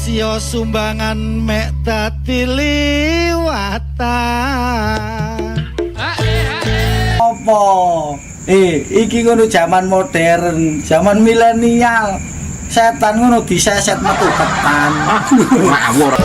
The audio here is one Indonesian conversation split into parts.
sio sumbangan mek dadi liwatan. Apa? Iki ngono zaman modern, zaman milenial. Setan ngono diseset metu ketan. Ngawur.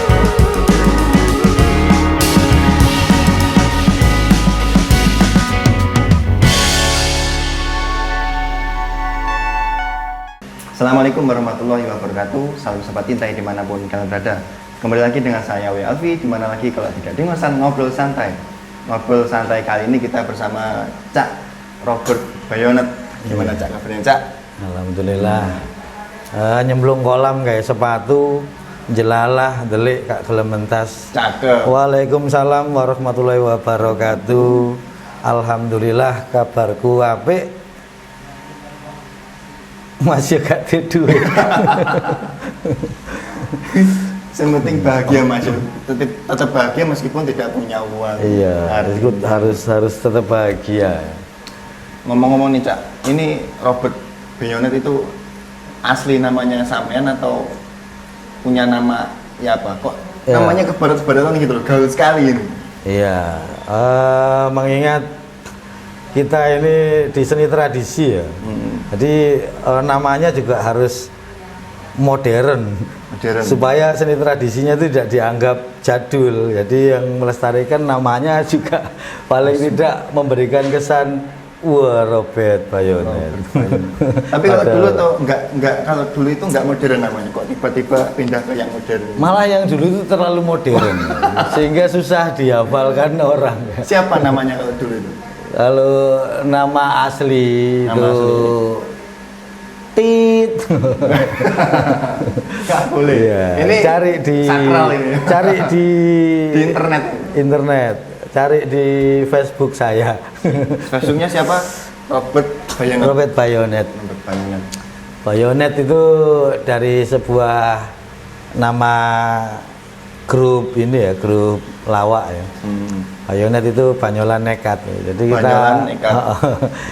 Assalamualaikum warahmatullahi wabarakatuh. Salam sobat tintai dimanapun kalian berada. Kembali lagi dengan saya W. Alfi. Dimana lagi kalau tidak di ngobrol santai. Ngobrol santai kali ini kita bersama Cak Robert Bayonet. Gimana Cak kabarnya Cak? Alhamdulillah. Nyemplung kolam kayak sepatu, jelalah delik kak gelem mentas. Cakep. Waalaikumsalam warahmatullahi wabarakatuh. Alhamdulillah kabarku apik. Masih gak tidur. Yang penting bahagia Mas. Tetap bahagia meskipun tidak punya uang. Iya, harus tetap bahagia. Ngomong-ngomong nih Cak, ini Robert Bayonet itu asli namanya sampean atau punya nama ya apa? Kok Ya. namanya kebarat-baratan gitu loh, gaul sekali ini. Iya, mengingat kita ini di seni tradisi ya. Jadi namanya juga harus modern. Supaya seni tradisinya itu tidak dianggap jadul. Jadi yang melestarikan namanya juga paling tidak memberikan kesan wah Robert Bayonet. Tapi kalau dulu tuh enggak kalau dulu itu enggak modern namanya, kok tiba-tiba pindah ke yang modern. Malah yang dulu itu terlalu modern sehingga susah dihafalkan orang. Siapa namanya kalau dulu itu? Kalau nama asli Nama itu asli. Tit. Enggak boleh. Iya. Ini Cari di sakral ini. Cari di internet. Cari di Facebook saya. Facebooknya siapa? Robert Bayonet. Robert Bayonet. Robert Bayonet. Bayonet itu dari sebuah nama grup ini ya, grup lawak ya. Bayonet itu Banyolan Nekat. Jadi kita Banyolan Nekat.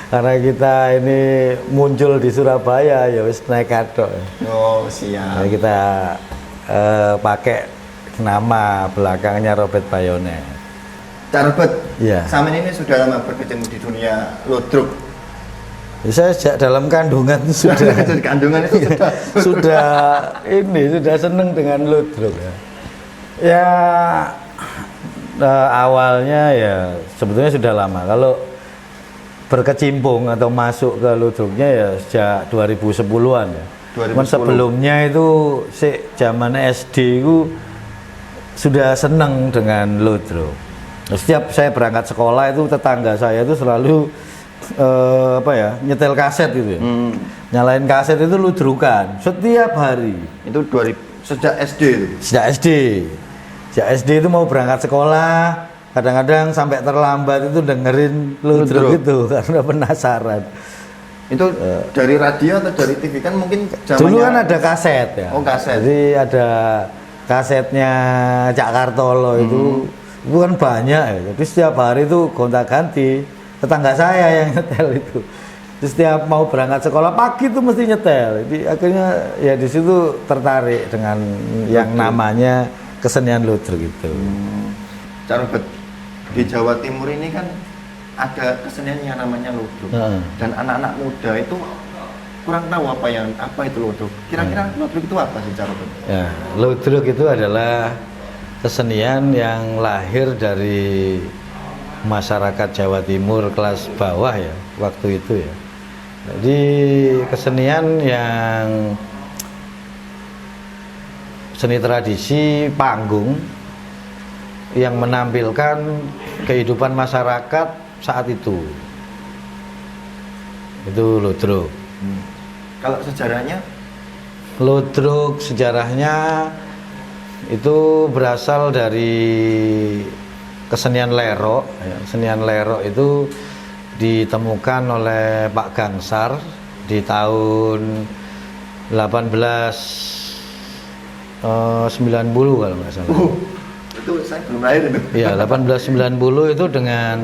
karena kita ini muncul di Surabaya ya wis nekat tok. Oh, siap. Jadi kita pakai nama belakangnya Robert Bayonet. Cak Robert, Iya. Samin ini sudah lama berkecimpung di dunia ludruk. Saya sejak dalam kandungan sudah Jadi kandungan itu sudah sudah seneng dengan ludruk ya. Ya awalnya ya sebetulnya sudah lama. Kalau berkecimpung atau masuk ke ludruknya ya sejak 2010-an ya. 2010. Cuman sebelumnya itu zaman SD itu sudah seneng dengan ludruk. Setiap saya berangkat sekolah itu tetangga saya itu selalu nyetel kaset gitu ya. Nyalain kaset itu ludrukan setiap hari. Itu sejak SD itu. Sejak SD itu mau berangkat sekolah, kadang-kadang sampai terlambat itu dengerin ludruk itu karena penasaran. Itu dari radio atau dari TV kan mungkin zamannya. Dulu kan ada kaset ya. Oh, kaset. Jadi ada kasetnya Cak Kartolo itu kan banyak ya. Jadi setiap hari itu gonta-ganti. Tetangga saya yang nyetel itu. Jadi setiap mau berangkat sekolah pagi itu mesti nyetel. Jadi akhirnya ya di situ tertarik dengan yang namanya kesenian ludruk itu. Cak Robert, di Jawa Timur ini kan ada kesenian yang namanya ludruk. Dan anak-anak muda itu kurang tahu apa itu ludruk. Kira-kira ludruk itu apa sih Cak Robert? Ya, ludruk itu adalah kesenian yang lahir dari masyarakat Jawa Timur kelas bawah ya waktu itu ya. Jadi kesenian yang seni tradisi panggung yang menampilkan kehidupan masyarakat saat itu. Itu ludruk. Kalau sejarahnya? Ludruk sejarahnya itu berasal dari kesenian Lerok. Kesenian Lerok itu ditemukan oleh Pak Gangsar di tahun 1890 kalau nggak salah. Itu saya belum lahir itu. Iya, 1890 itu dengan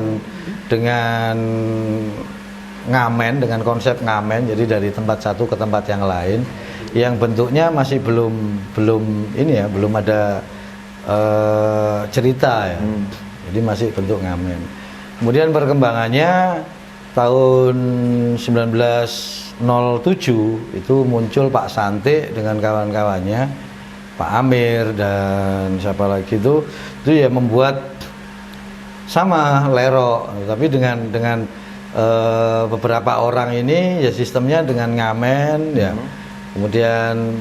ngamen, dengan konsep ngamen, jadi dari tempat satu ke tempat yang lain yang bentuknya masih belum ini ya, belum ada cerita ya. Jadi masih bentuk ngamen. Kemudian perkembangannya tahun 1907 itu muncul Pak Santik dengan kawan-kawannya, Pak Amir dan siapa lagi itu ya membuat sama lerok, tapi dengan beberapa orang ini ya sistemnya dengan ngamen ya. Kemudian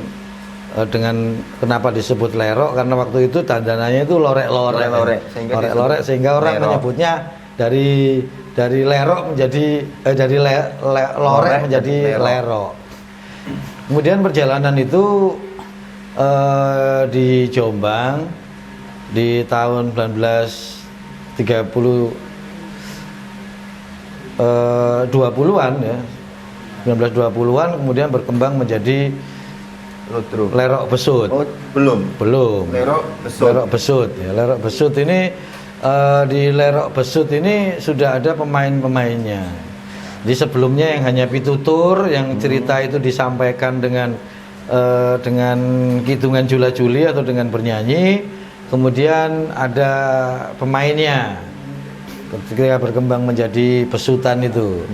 dengan kenapa disebut lerok, karena waktu itu dandanannya itu lorek-lorek sehingga orang menyebutnya dari lerok menjadi lorek menjadi lerok. Kemudian perjalanan itu di Jombang di tahun 20-an ya, 1920-an kemudian berkembang menjadi lerok besut. Oh, belum. Lerok besut. Ya, lerok besut ini di lerok besut ini sudah ada pemain-pemainnya. Di sebelumnya yang hanya pitutur, yang cerita itu disampaikan dengan hitungan jula-juli atau dengan bernyanyi. Kemudian ada pemainnya. Ketika berkembang menjadi besutan itu,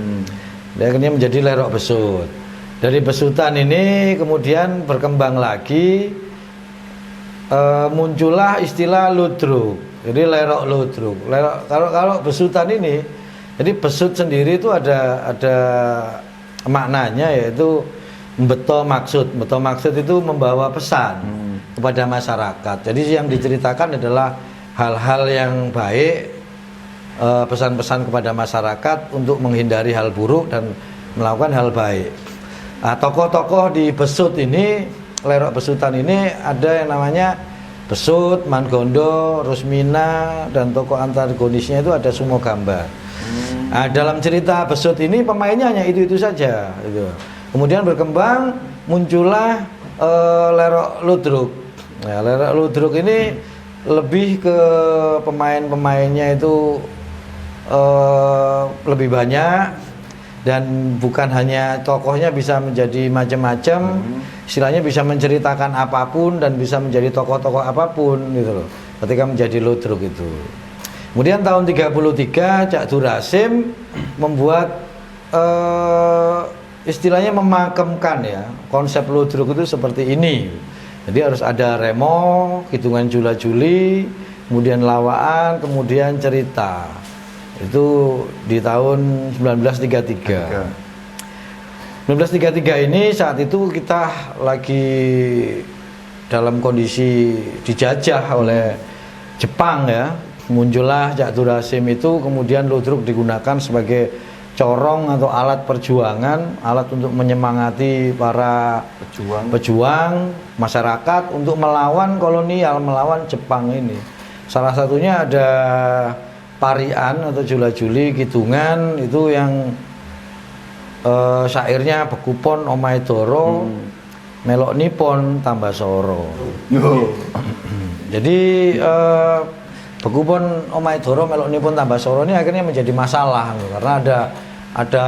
dia akhirnya menjadi lerok besut. Dari besutan ini kemudian berkembang lagi, muncullah istilah ludruk. Jadi lerok ludruk. Kalau besutan ini, jadi besut sendiri itu ada maknanya, yaitu beto maksud. Beto maksud itu membawa pesan kepada masyarakat. Jadi yang diceritakan adalah hal-hal yang baik, pesan-pesan kepada masyarakat untuk menghindari hal buruk dan melakukan hal baik. Tokoh-tokoh di besut ini, lerok besutan ini ada yang namanya Besut, Mangondo, Rusmina, dan tokoh antagonisnya itu ada Sumogamba. Dalam cerita besut ini pemainnya hanya itu saja. Gitu. Kemudian berkembang muncullah lerok ludruk. Nah, lerok ludruk ini lebih ke pemain-pemainnya itu lebih banyak. Dan bukan hanya tokohnya bisa menjadi macam-macam, istilahnya bisa menceritakan apapun dan bisa menjadi tokoh-tokoh apapun gitu loh, ketika menjadi ludruk itu. Kemudian tahun 33 Cak Durasim membuat istilahnya memakemkan ya konsep ludruk itu seperti ini. Jadi harus ada remo, hitungan jula-juli, kemudian lawaan, kemudian cerita. Itu di tahun 1933. 1933 ini saat itu kita lagi dalam kondisi dijajah oleh Jepang ya. Muncullah Cak Durasim itu, kemudian ludruk digunakan sebagai corong atau alat perjuangan, alat untuk menyemangati para pejuang masyarakat untuk melawan kolonial, melawan Jepang ini. Salah satunya ada parian atau jula-juli hitungan itu yang syairnya Bekupon Omae Doro melok nipon tambah soro. Jadi Bekupon Omae Doro melok nipon tambah soro ini akhirnya menjadi masalah karena ada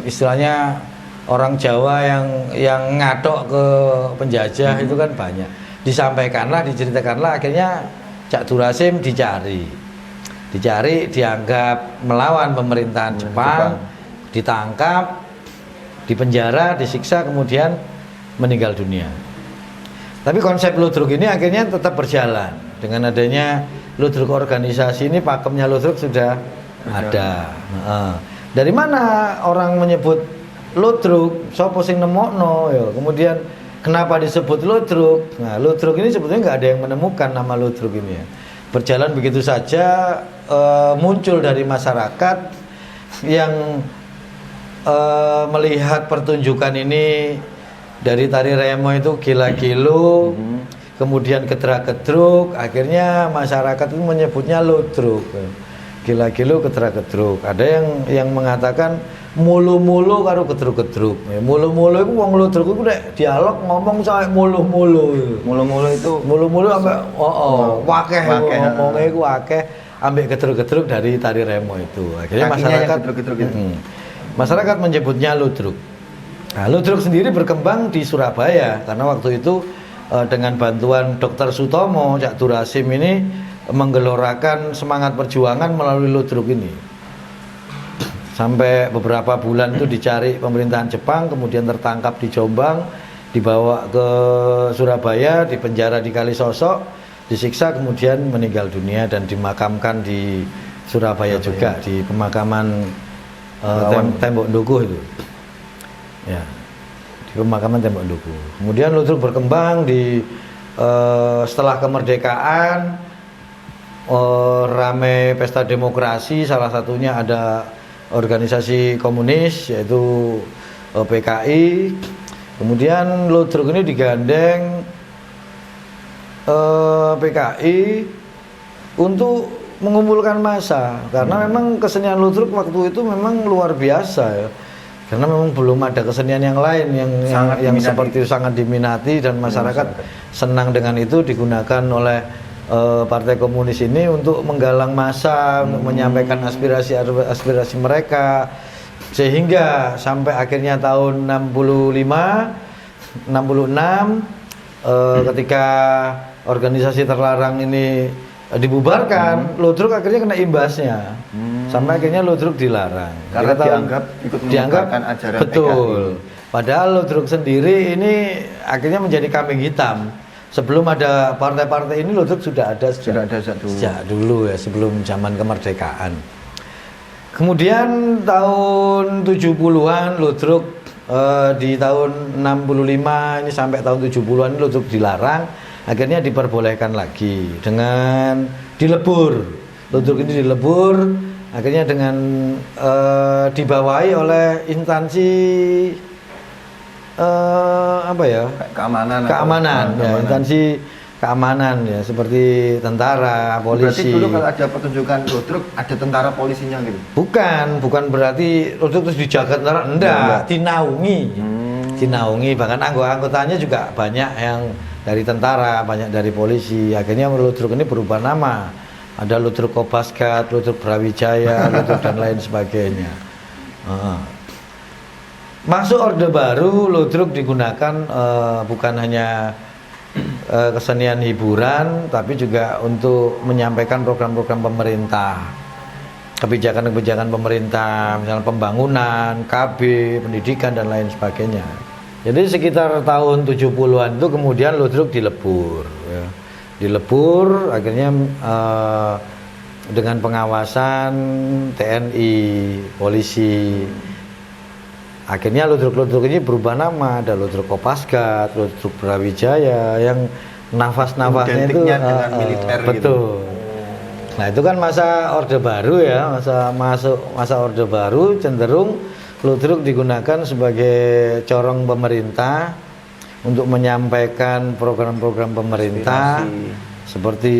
istilahnya orang Jawa yang ngadok ke penjajah itu kan banyak. Disampaikanlah, diceritakanlah, akhirnya Cak Durasim dicari, dianggap melawan pemerintahan Jepang, ditangkap, dipenjara, disiksa, kemudian meninggal dunia. Tapi konsep ludruk ini akhirnya tetap berjalan. Dengan adanya ludruk organisasi ini, pakemnya ludruk sudah ada. Dari mana orang menyebut ludruk? Sopo sing nemokno ya. Kemudian kenapa disebut ludruk? Nah, ludruk ini sebetulnya nggak ada yang menemukan nama ludruk ini ya. Berjalan begitu saja, muncul dari masyarakat yang melihat pertunjukan ini dari tari remo itu gila-gilu, kemudian gedrak-gedruk, akhirnya masyarakat itu menyebutnya ludruk. Gila-gilu, gedrak-gedruk. Ada yang mengatakan mulu-mulu karo gedruk-gedruk. Mulu-mulu itu wong ludruk itu dialog ngomong sampai mulu-mulu. Mulu-mulu sampai wakeh ngomongnya itu wakeh ambek gedruk-gedruk dari tari remo itu. Akhirnya masyarakat gedruk-gedruk itu. Masyarakat menyebutnya ludruk. Nah, ludruk sendiri berkembang di Surabaya karena waktu itu dengan bantuan Dr. Sutomo, Cak Durasim ini menggelorakan semangat perjuangan melalui ludruk ini. Sampai beberapa bulan itu dicari pemerintahan Jepang, kemudian tertangkap di Jombang, dibawa ke Surabaya, dipenjara di Kalisosok, disiksa, kemudian meninggal dunia dan dimakamkan di Surabaya juga di pemakaman Tembok Dukuh itu. Ya, di pemakaman Tembok Dukuh. Kemudian ludruk berkembang di setelah kemerdekaan, rame pesta demokrasi, salah satunya ada organisasi komunis yaitu PKI. Kemudian ludruk ini digandeng PKI untuk mengumpulkan massa karena memang kesenian ludruk waktu itu memang luar biasa ya. Karena memang belum ada kesenian yang lain yang seperti itu sangat diminati dan masyarakat senang dengan itu, digunakan oleh Partai Komunis ini untuk menggalang massa, untuk menyampaikan aspirasi mereka, sehingga sampai akhirnya tahun 66 ketika organisasi terlarang ini dibubarkan, ludruk akhirnya kena imbasnya. Sampai akhirnya ludruk dilarang karena dianggap ikut menyebarkan ajaran betul PKI. Padahal ludruk sendiri ini akhirnya menjadi kambing hitam. Sebelum ada partai-partai ini ludruk sudah ada sejak dulu ya, sebelum zaman kemerdekaan. Kemudian tahun 70-an ludruk di tahun 65 ini sampai tahun 70-an ini ludruk dilarang, akhirnya diperbolehkan lagi dengan dilebur. Ludruk ini dilebur, akhirnya dengan dibawahi oleh instansi keamanan ya, instansi keamanan ya, seperti tentara, polisi. Berarti dulu kalau ada pertunjukan ludruk ada tentara polisinya gitu? Bukan berarti ludruk terus dijaga tentara, enggak. Dinaungi, bahkan anggotanya juga banyak yang dari tentara, banyak dari polisi. Akhirnya ludruk ini berubah nama. Ada ludruk Kopasgat, ludruk Brawijaya, ludruk dan lain sebagainya. Masuk Orde Baru, ludruk digunakan bukan hanya kesenian hiburan, tapi juga untuk menyampaikan program-program pemerintah, kebijakan-kebijakan pemerintah, misalnya pembangunan, KB, pendidikan dan lain sebagainya. Jadi sekitar tahun 70-an itu kemudian ludruk dilebur ya. Dilebur, akhirnya dengan pengawasan TNI, polisi, akhirnya ludruk-ludruk ini berubah nama. Ada ludruk Kopasgat, ludruk Brawijaya, yang nafas-nafasnya itu dengan militer betul gitu. Nah itu kan masa Orde Baru ya, masa Orde Baru cenderung ludruk digunakan sebagai corong pemerintah untuk menyampaikan program-program pemerintah seperti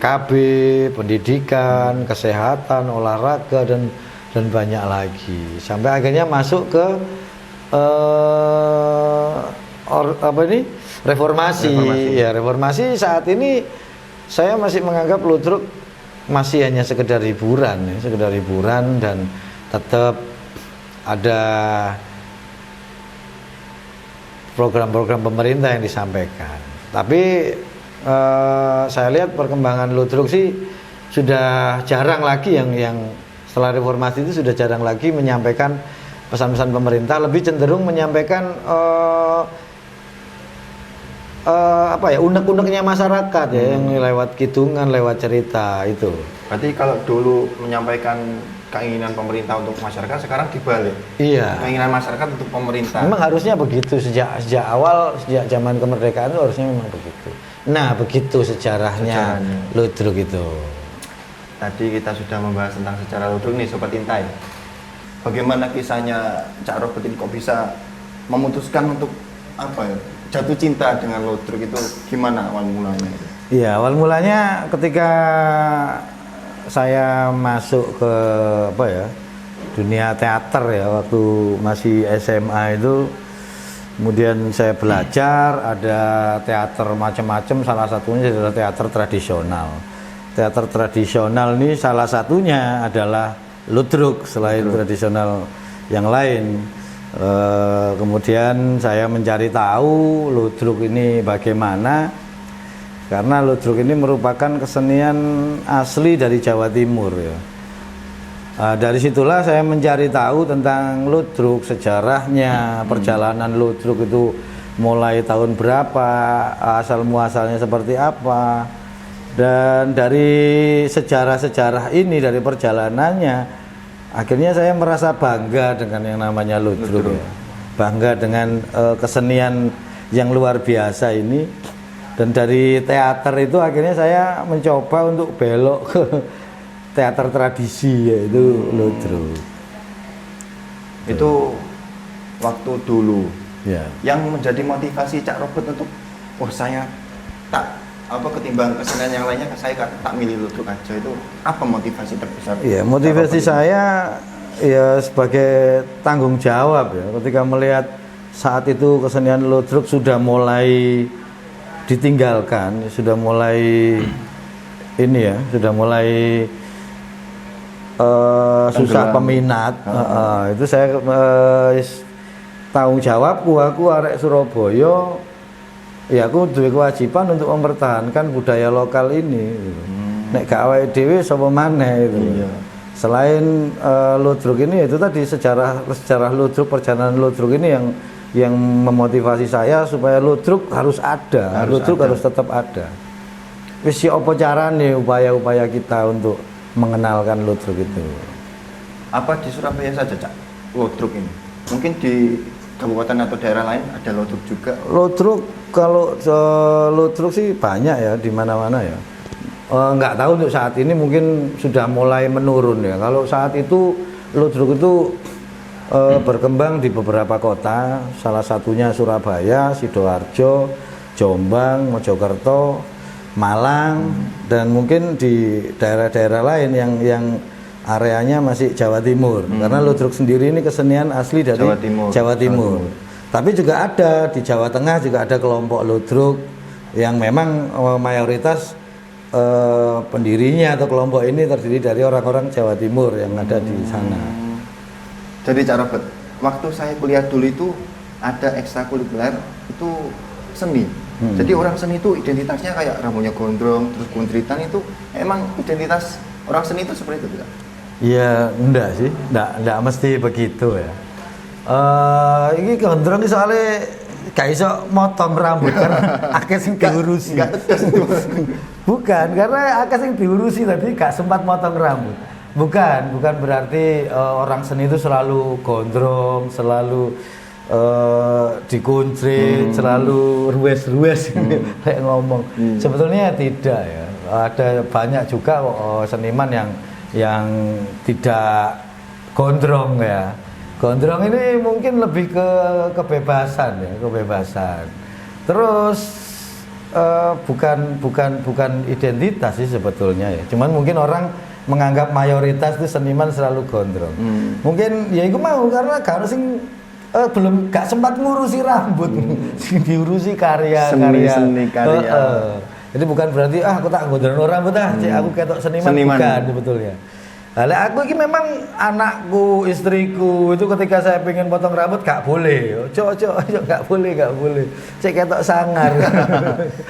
KB, pendidikan, kesehatan, olahraga dan banyak lagi. Sampai akhirnya masuk ke reformasi. Ya, reformasi saat ini saya masih menganggap ludruk masih hanya sekedar hiburan dan tetap ada program-program pemerintah yang disampaikan. Tapi saya lihat perkembangan ludruk sih sudah jarang lagi yang setelah reformasi itu sudah jarang lagi menyampaikan pesan-pesan pemerintah, lebih cenderung menyampaikan unek-uneknya masyarakat ya, yang lewat kitungan, lewat cerita itu. Berarti kalau dulu menyampaikan keinginan pemerintah untuk masyarakat, sekarang dibalik. Iya. Keinginan masyarakat untuk pemerintah. Memang harusnya begitu sejak awal, sejak zaman kemerdekaan itu harusnya memang begitu. Nah, begitu sejarahnya ludruk itu. Tadi kita sudah membahas tentang sejarah ludruk nih, Sobat Intai. Bagaimana kisahnya Cak Robert ini kok bisa memutuskan untuk jatuh cinta dengan ludruk itu, gimana awal mulanya? Iya, awal mulanya ketika saya masuk ke dunia teater ya, waktu masih SMA itu, kemudian saya belajar ada teater macam-macam, salah satunya adalah teater tradisional. Teater tradisional ini salah satunya adalah ludruk, selain tradisional yang lain. Kemudian saya mencari tahu ludruk ini bagaimana, karena ludruk ini merupakan kesenian asli dari Jawa Timur ya. Dari situlah saya mencari tahu tentang ludruk, sejarahnya, perjalanan ludruk itu mulai tahun berapa, asal muasalnya seperti apa. Dan dari sejarah-sejarah ini, dari perjalanannya, akhirnya saya merasa bangga dengan yang namanya ludruk ya. Bangga dengan kesenian yang luar biasa ini. Dan dari teater itu akhirnya saya mencoba untuk belok ke teater tradisi, yaitu ludruk. Itu waktu dulu. Ya. Yang menjadi motivasi Cak Robert untuk saya tak ketimbang kesenian yang lainnya, saya tak milih ludruk aja, itu apa motivasi terbesar? Ya, motivasi saya ya sebagai tanggung jawab ya, ketika melihat saat itu kesenian ludruk sudah mulai ditinggalkan, sudah mulai ini ya, sudah mulai susah peminat. Itu saya tanggung jawabku, aku arek Surabaya, ya aku duwe kewajiban untuk mempertahankan budaya lokal ini. Nek gak awake dhewe sapa maneh itu. Selain ludruk ini, itu tadi sejarah ludruk, perjalanan ludruk ini yang memotivasi saya supaya ludruk harus ada, harus tetap ada. Wis apa carane upaya-upaya kita untuk mengenalkan ludruk itu? Apa di Surabaya saja, Cak, ludruk ini? Mungkin di kabupaten atau daerah lain ada ludruk juga? Ludruk, kalau ludruk sih banyak ya, di mana-mana ya. Nggak tahu untuk saat ini, mungkin sudah mulai menurun ya. Kalau saat itu ludruk itu berkembang di beberapa kota, salah satunya Surabaya, Sidoarjo, Jombang, Mojokerto, Malang, dan mungkin di daerah-daerah lain yang areanya masih Jawa Timur. Karena ludruk sendiri ini kesenian asli dari Jawa Timur. Tapi juga ada di Jawa Tengah, juga ada kelompok ludruk yang memang mayoritas pendirinya atau kelompok ini terdiri dari orang-orang Jawa Timur yang ada di sana. Jadi Cak Robert, waktu saya kuliah dulu itu ada ekstrakurikuler itu seni. Jadi orang seni itu identitasnya kayak rambutnya gondrong, terus kuntritan, itu emang identitas orang seni itu seperti itu, Kak? Ya enggak sih, enggak mesti begitu ya. Ini gondrong ini soalnya gak iso motong rambut karena akeh sing diurusi. Bukan, karena akeh sing diurusi tadi gak sempat motong rambut. Bukan berarti orang seni itu selalu gondrong, selalu dikuncrit, selalu ruwes kayak ngomong. Sebetulnya tidak ya. Ada banyak juga seniman yang tidak gondrong ya. Gondrong ini mungkin lebih ke kebebasan ya, kebebasan. Terus bukan identitas sih sebetulnya ya. Cuman mungkin orang menganggap mayoritas itu seniman selalu gondrong. Mungkin ya itu mau karena kalau sing belum gak sempat ngurusi rambut, sing diurusi karya. Jadi bukan berarti aku tak gondrong rambut aku ketok seniman. Bukan sebetulnya. Lah aku ini memang anakku, istriku itu ketika saya pengen potong rambut gak boleh. Cok gak boleh. Cek ketok sangar.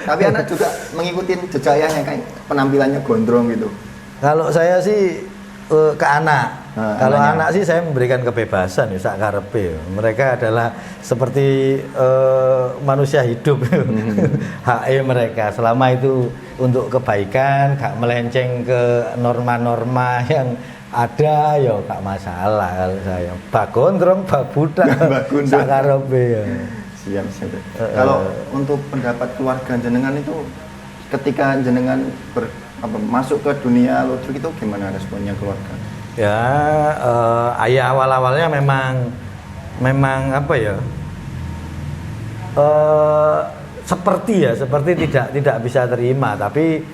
Tapi anak juga mengikuti jejak ayahnya, kayak penampilannya gondrong gitu. Kalau saya sih ke anak. Kalau anaknya. anak sih saya memberikan kebebasan ya sak karepe. Mereka adalah seperti manusia hidup. HE mereka selama itu untuk kebaikan, gak melenceng ke norma-norma yang ada ya gak masalah kalau saya. Bak gondrong, bak budak, sak karepe ya. Siap. Kalau untuk pendapat keluarga jenengan itu ketika jenengan masuk ke dunia ludruk itu gimana responnya keluarga? Ya, ayah awal-awalnya memang apa ya? Seperti tidak bisa terima, tapi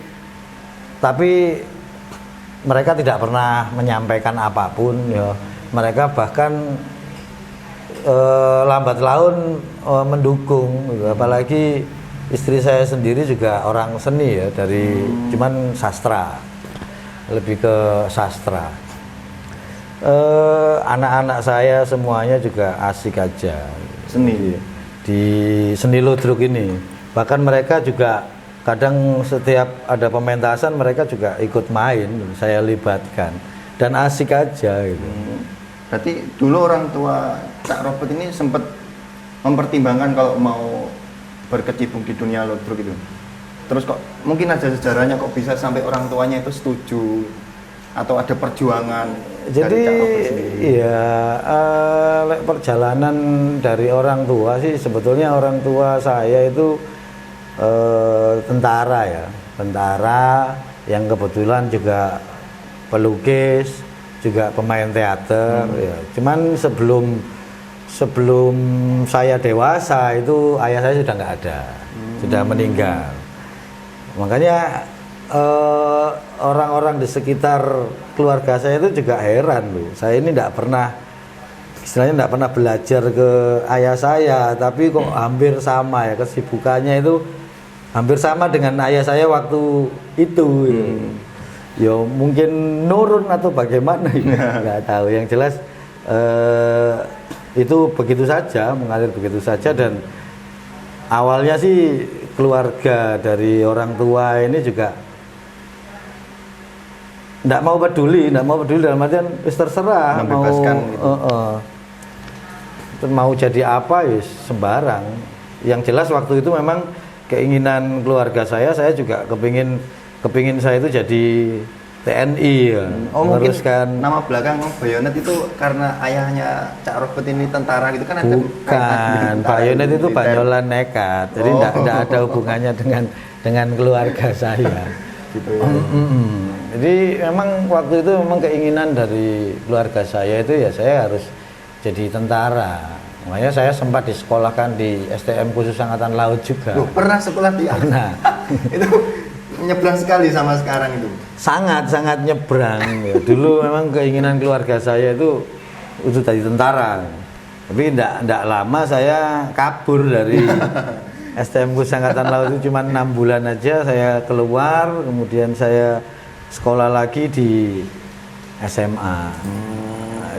mereka tidak pernah menyampaikan apapun ya. Mereka bahkan lambat laun mendukung gitu. Apalagi istri saya sendiri juga orang seni ya, dari cuman sastra, lebih ke sastra. anak-anak saya semuanya juga asik aja Seni. di seni ludruk ini. Bahkan mereka juga kadang setiap ada pementasan mereka juga ikut main, saya libatkan dan asik aja gitu. Berarti dulu orang tua Cak Robert ini sempat mempertimbangkan kalau mau berkecimpung di dunia ludruk itu. Terus kok mungkin ada sejarahnya kok bisa sampai orang tuanya itu setuju atau ada perjuangan Jadi dari Cak Robert sendiri? ya perjalanan dari orang tua sih sebetulnya orang tua saya itu tentara ya, tentara yang kebetulan juga pelukis, juga pemain teater ya. Cuman sebelum saya dewasa itu ayah saya sudah nggak ada, sudah meninggal. Makanya orang-orang di sekitar keluarga saya itu juga heran loh. Saya ini tidak pernah, istilahnya tidak pernah belajar ke ayah saya, tapi kok hampir sama ya kesibukannya itu hampir sama dengan ayah saya waktu itu. Ya mungkin nurun atau bagaimana ya, nggak tahu. Yang jelas itu begitu saja, mengalir begitu saja. Dan awalnya sih keluarga dari orang tua ini juga nggak mau peduli dalam artian terserah mau mau jadi apa ya sembarang. Yang jelas waktu itu memang keinginan keluarga saya juga kepingin saya itu jadi TNI ya. Mungkin Meneruskan nama belakang bayonet itu karena ayahnya Cak Robert ini tentara gitu kan? Ada bukan, bayonet itu banyolan nekat, jadi tidak ada hubungannya dengan keluarga saya. Gitu ya. Jadi memang waktu itu memang keinginan dari keluarga saya itu ya saya harus jadi tentara. Makanya saya sempat disekolahkan di STM khusus Angkatan Laut juga. Loh, pernah sekolah di Pernah. Itu nyebrang sekali sama sekarang itu. Sangat nyebrang ya. Dulu memang keinginan keluarga saya itu jadi tentara. Tapi tidak lama saya kabur dari STM khusus Angkatan Laut itu cuma 6 bulan aja saya keluar, kemudian saya sekolah lagi di SMA.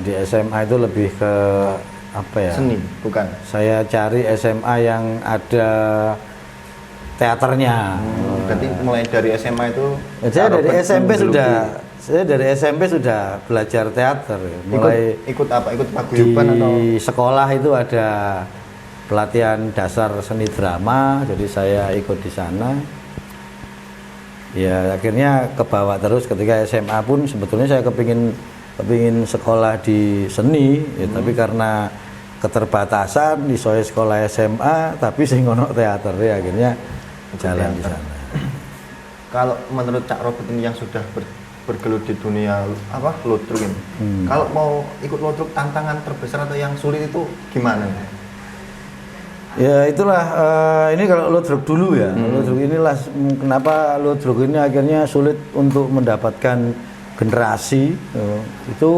Di SMA itu lebih ke apa ya? Seni, bukan? Saya cari SMA yang ada teaternya. Berarti mulai dari SMA itu Saya dari SMP sudah belajar teater. Mulai ikut apa? Ikut di paguyuban atau sekolah itu ada pelatihan dasar seni drama, jadi saya ikut di sana. Ya akhirnya kebawa terus ketika SMA pun sebetulnya saya kepingin sekolah di seni ya, tapi karena keterbatasan di sekolah SMA tapi sing ono teater ya akhirnya jalan di sana. Kalau menurut Cak Robert ini yang sudah bergelut di dunia ludruk ini, kalau mau ikut ludruk tantangan terbesar atau yang sulit itu gimana? Ya itulah ini kalau ludruk dulu ya. Ludruk inilah kenapa ludruk ini akhirnya sulit untuk mendapatkan generasi. Itu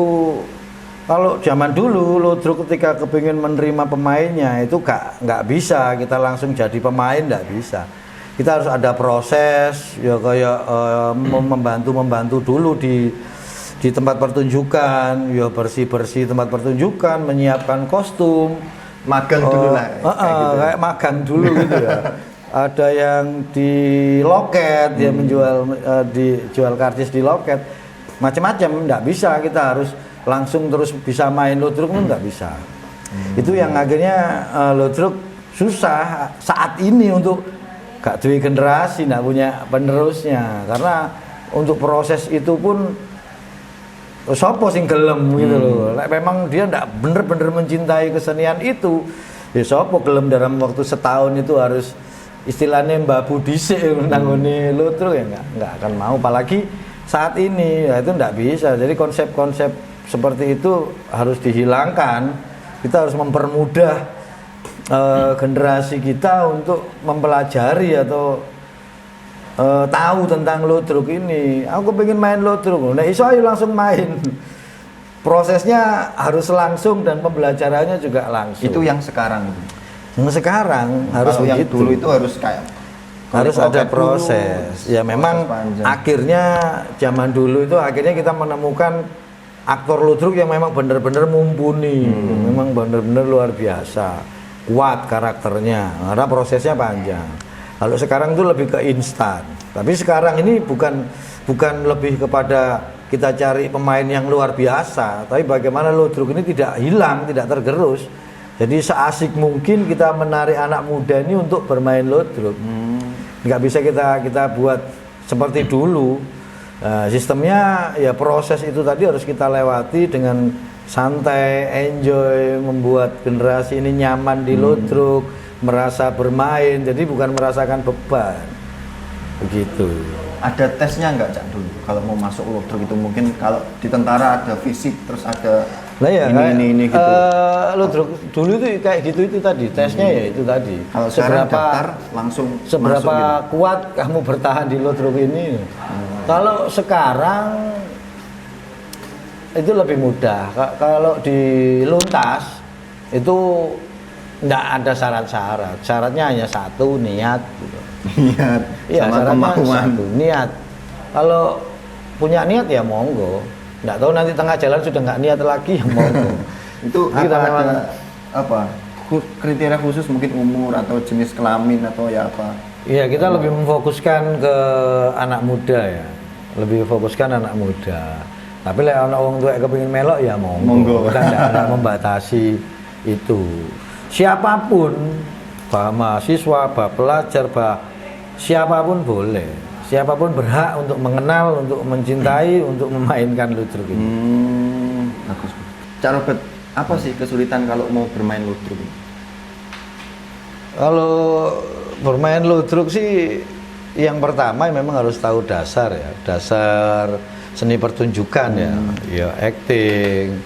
kalau zaman dulu ludruk ketika kepingin menerima pemainnya itu nggak bisa kita langsung jadi pemain, nggak bisa. Kita harus ada proses ya kayak membantu dulu di tempat pertunjukan, ya bersih tempat pertunjukan, menyiapkan kostum. Magang dulu lah, kayak magang dulu gitu ya. Ada yang di loket, dia menjual dijual karcis di loket, macam-macam. Nggak bisa kita harus langsung terus bisa main ludruk pun nggak bisa. Itu yang akhirnya ludruk susah saat ini untuk gak duwe generasi, nggak punya penerusnya. Karena untuk proses itu pun sopo sing gelem gitu loh. Memang dia ndak bener-bener mencintai kesenian itu. Ya sopo gelem dalam waktu setahun itu harus istilahnya mbabu dhisik nanggone ludruk ya nggak akan mau. Apalagi saat ini ya itu ndak bisa. Jadi konsep-konsep seperti itu harus dihilangkan. Kita harus mempermudah generasi kita untuk mempelajari atau tahu tentang ludruk ini. Aku pengen main ludruk, nah iso ayo langsung main. Prosesnya harus langsung dan pembelajarannya juga langsung. Itu yang sekarang. Yang sekarang harus yang begitu. dulu itu harus kayak harus ada proses. Ya memang panjang. akhirnya zaman dulu itu akhirnya kita menemukan aktor ludruk yang memang benar-benar mumpuni, memang benar-benar luar biasa, kuat karakternya, karena prosesnya panjang. Kalau sekarang itu lebih ke instan, tapi sekarang ini bukan lebih kepada kita cari pemain yang luar biasa, tapi bagaimana ludruk ini tidak hilang, tidak tergerus. Jadi seasik mungkin kita menarik anak muda ini untuk bermain ludruk. Nggak bisa kita buat seperti dulu. Sistemnya ya proses itu tadi harus kita lewati dengan santai, enjoy, membuat generasi ini nyaman di ludruk, merasa bermain, jadi bukan merasakan beban. Begitu. Ada tesnya nggak Cak dulu kalau mau masuk ludruk itu? Mungkin kalau di tentara ada fisik, terus ada Nah ya, ini gitu. Ludruk dulu itu kayak gitu itu tadi, tesnya ya itu tadi. Kalau sekarang daftar langsung seberapa masuk gitu. kuat kamu bertahan di ludruk ini. Kalau sekarang itu lebih mudah. Kalau di luntas itu enggak ada syarat-syarat. Syaratnya hanya satu, niat gitu. Niat Iya, sama syaratnya kemauan. satu, niat. Kalau punya niat ya monggo. Nggak tahu nanti tengah jalan sudah nggak niat lagi ya monggo. Itu Kita apa memang- ada apa kriteria khusus, mungkin umur atau jenis kelamin atau ya apa? Iya, kita lebih memfokuskan ke anak muda ya. Lebih fokuskan anak muda. Tapi lek ana wong tuwek kepengin melok ya monggo. Monggo. Kita tidak membatasi itu. Siapapun, bah mahasiswa, bah pelajar, bah siapapun boleh. Siapapun berhak untuk mengenal, untuk mencintai, untuk memainkan ludruk ini. Bagus. Cak Robert, apa sih kesulitan kalau mau bermain ludruk ini? Kalau bermain ludruk sih yang pertama memang harus tahu dasar ya, dasar seni pertunjukan ya acting,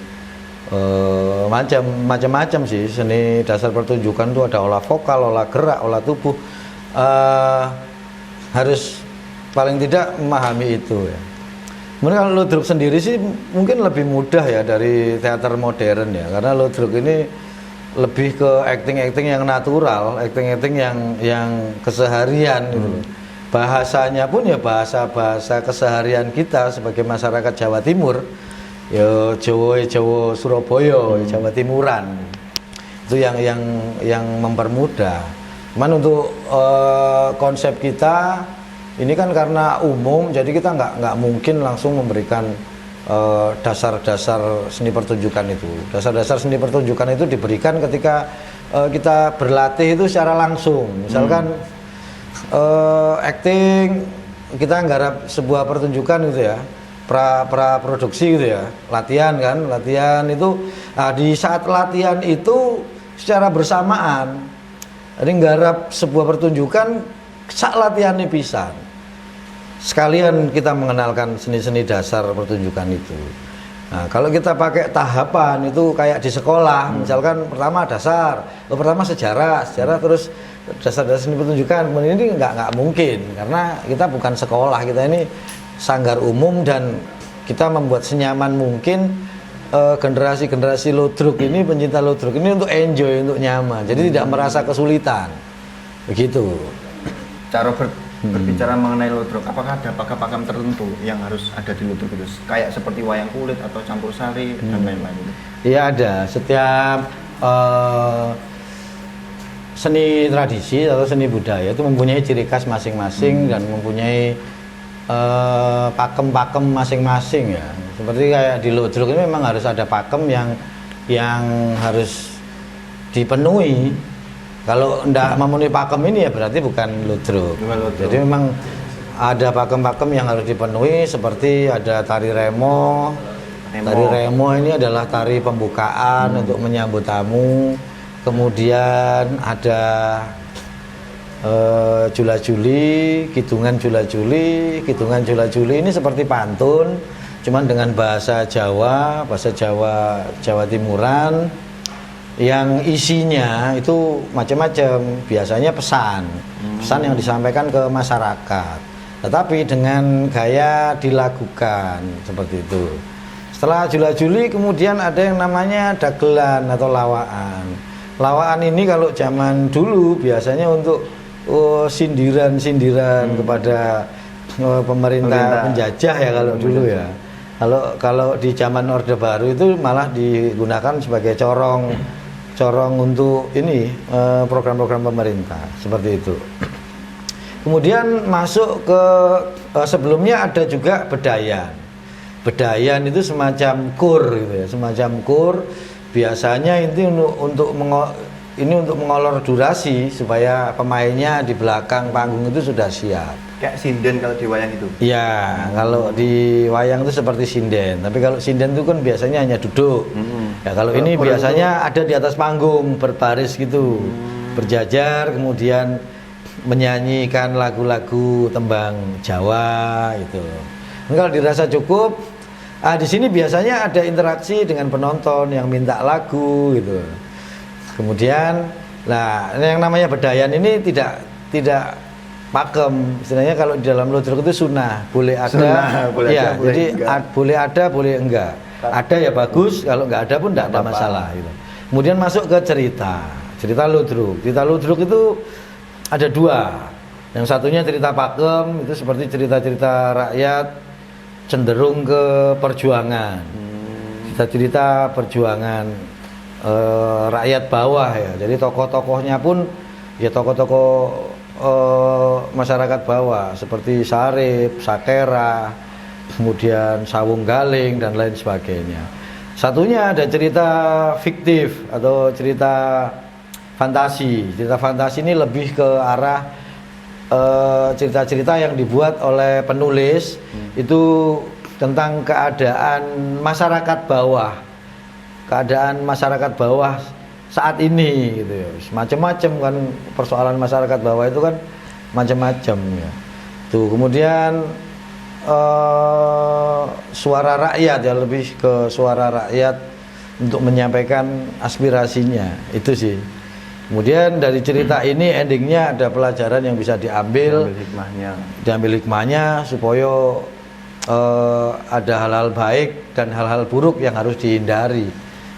macam-macam sih seni dasar pertunjukan itu ada olah vokal, olah gerak, olah tubuh, harus paling tidak memahami itu ya. Kemudian kalau ludruk sendiri sih mungkin lebih mudah ya dari teater modern ya, karena ludruk ini lebih ke acting yang natural, acting yang keseharian gitu loh. Bahasanya pun ya bahasa keseharian kita sebagai masyarakat Jawa Timur, ya Jawa Surabaya, Jawa Timuran. Itu yang mempermudah. Cuman untuk konsep kita ini kan karena umum, jadi kita nggak mungkin langsung memberikan dasar-dasar seni pertunjukan itu. Dasar-dasar seni pertunjukan itu diberikan ketika kita berlatih itu secara langsung. Misalkan acting, kita nggarap sebuah pertunjukan gitu ya, pra produksi gitu ya, latihan itu di saat latihan itu secara bersamaan, jadi nggarap sebuah pertunjukan saat latihan ini pisan. Sekalian kita mengenalkan seni-seni dasar pertunjukan itu. Nah, kalau kita pakai tahapan itu kayak di sekolah, misalkan pertama dasar, pertama sejarah terus dasar-dasar seni pertunjukan, kemudian ini nggak mungkin karena kita bukan sekolah, kita ini sanggar umum dan kita membuat senyaman mungkin generasi ludruk ini, pencinta ludruk ini untuk enjoy, untuk nyaman, jadi tidak merasa kesulitan, begitu. Cak Robert, berbicara mengenai ludruk, apakah ada pakem-pakem tertentu yang harus ada di ludruk itu? Kayak seperti wayang kulit atau campur sari dan lain-lain itu? Iya ada, setiap seni tradisi atau seni budaya itu mempunyai ciri khas masing-masing dan mempunyai pakem-pakem masing-masing ya. Seperti kayak di ludruk ini memang harus ada pakem yang harus dipenuhi. Kalau tidak memenuhi pakem ini ya berarti bukan ludruk. Jadi memang ada pakem-pakem yang harus dipenuhi, seperti ada tari remo. Tari remo ini adalah tari pembukaan untuk menyambut tamu. Kemudian ada jula-juli, kidungan jula-juli ini seperti pantun, cuman dengan bahasa Jawa Timuran, yang isinya itu macam-macam, biasanya pesan yang disampaikan ke masyarakat, tetapi dengan gaya dilakukan seperti itu. Setelah jula-juli kemudian ada yang namanya dagelan atau lawaan. Lawaan ini kalau zaman dulu biasanya untuk sindiran kepada pemerintah penjajah ya kalau dulu ya. Kalau di zaman Orde Baru itu malah digunakan sebagai corong untuk ini program-program pemerintah seperti itu. Kemudian masuk ke sebelumnya ada juga bedayan. Bedayan itu semacam kur gitu ya, semacam kur. Biasanya itu untuk mengolor durasi supaya pemainnya di belakang panggung itu sudah siap. Kayak sinden kalau di wayang itu. Iya, kalau di wayang itu seperti sinden. Tapi kalau sinden itu kan biasanya hanya duduk. Ya kalau ini biasanya ada di atas panggung berbaris gitu, berjajar, kemudian menyanyikan lagu-lagu tembang Jawa itu. Kalau dirasa cukup, di sini biasanya ada interaksi dengan penonton yang minta lagu gitu. Kemudian, yang namanya bedayan ini tidak pakem. Istilahnya kalau di dalam ludruk itu sunnah, boleh ada, boleh ya, ada, boleh jadi enggak. boleh ada, boleh enggak. Ada ya bagus, kalau enggak ada pun enggak ada masalah. Gitu. Kemudian masuk ke cerita ludruk. Cerita ludruk itu ada dua. Yang satunya cerita pakem, itu seperti cerita-cerita rakyat cenderung ke perjuangan. Cerita-cerita perjuangan rakyat bawah ya. Jadi tokoh-tokohnya pun ya tokoh-tokoh masyarakat bawah seperti Sarip, Sakera, kemudian Sawung Galing dan lain sebagainya. Satunya ada cerita fiktif atau cerita fantasi. Cerita fantasi ini lebih ke arah cerita-cerita yang dibuat oleh penulis itu tentang keadaan masyarakat bawah. Keadaan masyarakat bawah saat ini gitu ya. Macam-macam kan persoalan masyarakat bawah itu kan macam-macam ya. Tuh, kemudian suara rakyat ya, lebih ke suara rakyat untuk menyampaikan aspirasinya. Itu sih. Kemudian dari cerita ini endingnya ada pelajaran yang bisa diambil hikmahnya supaya ada hal-hal baik dan hal-hal buruk yang harus dihindari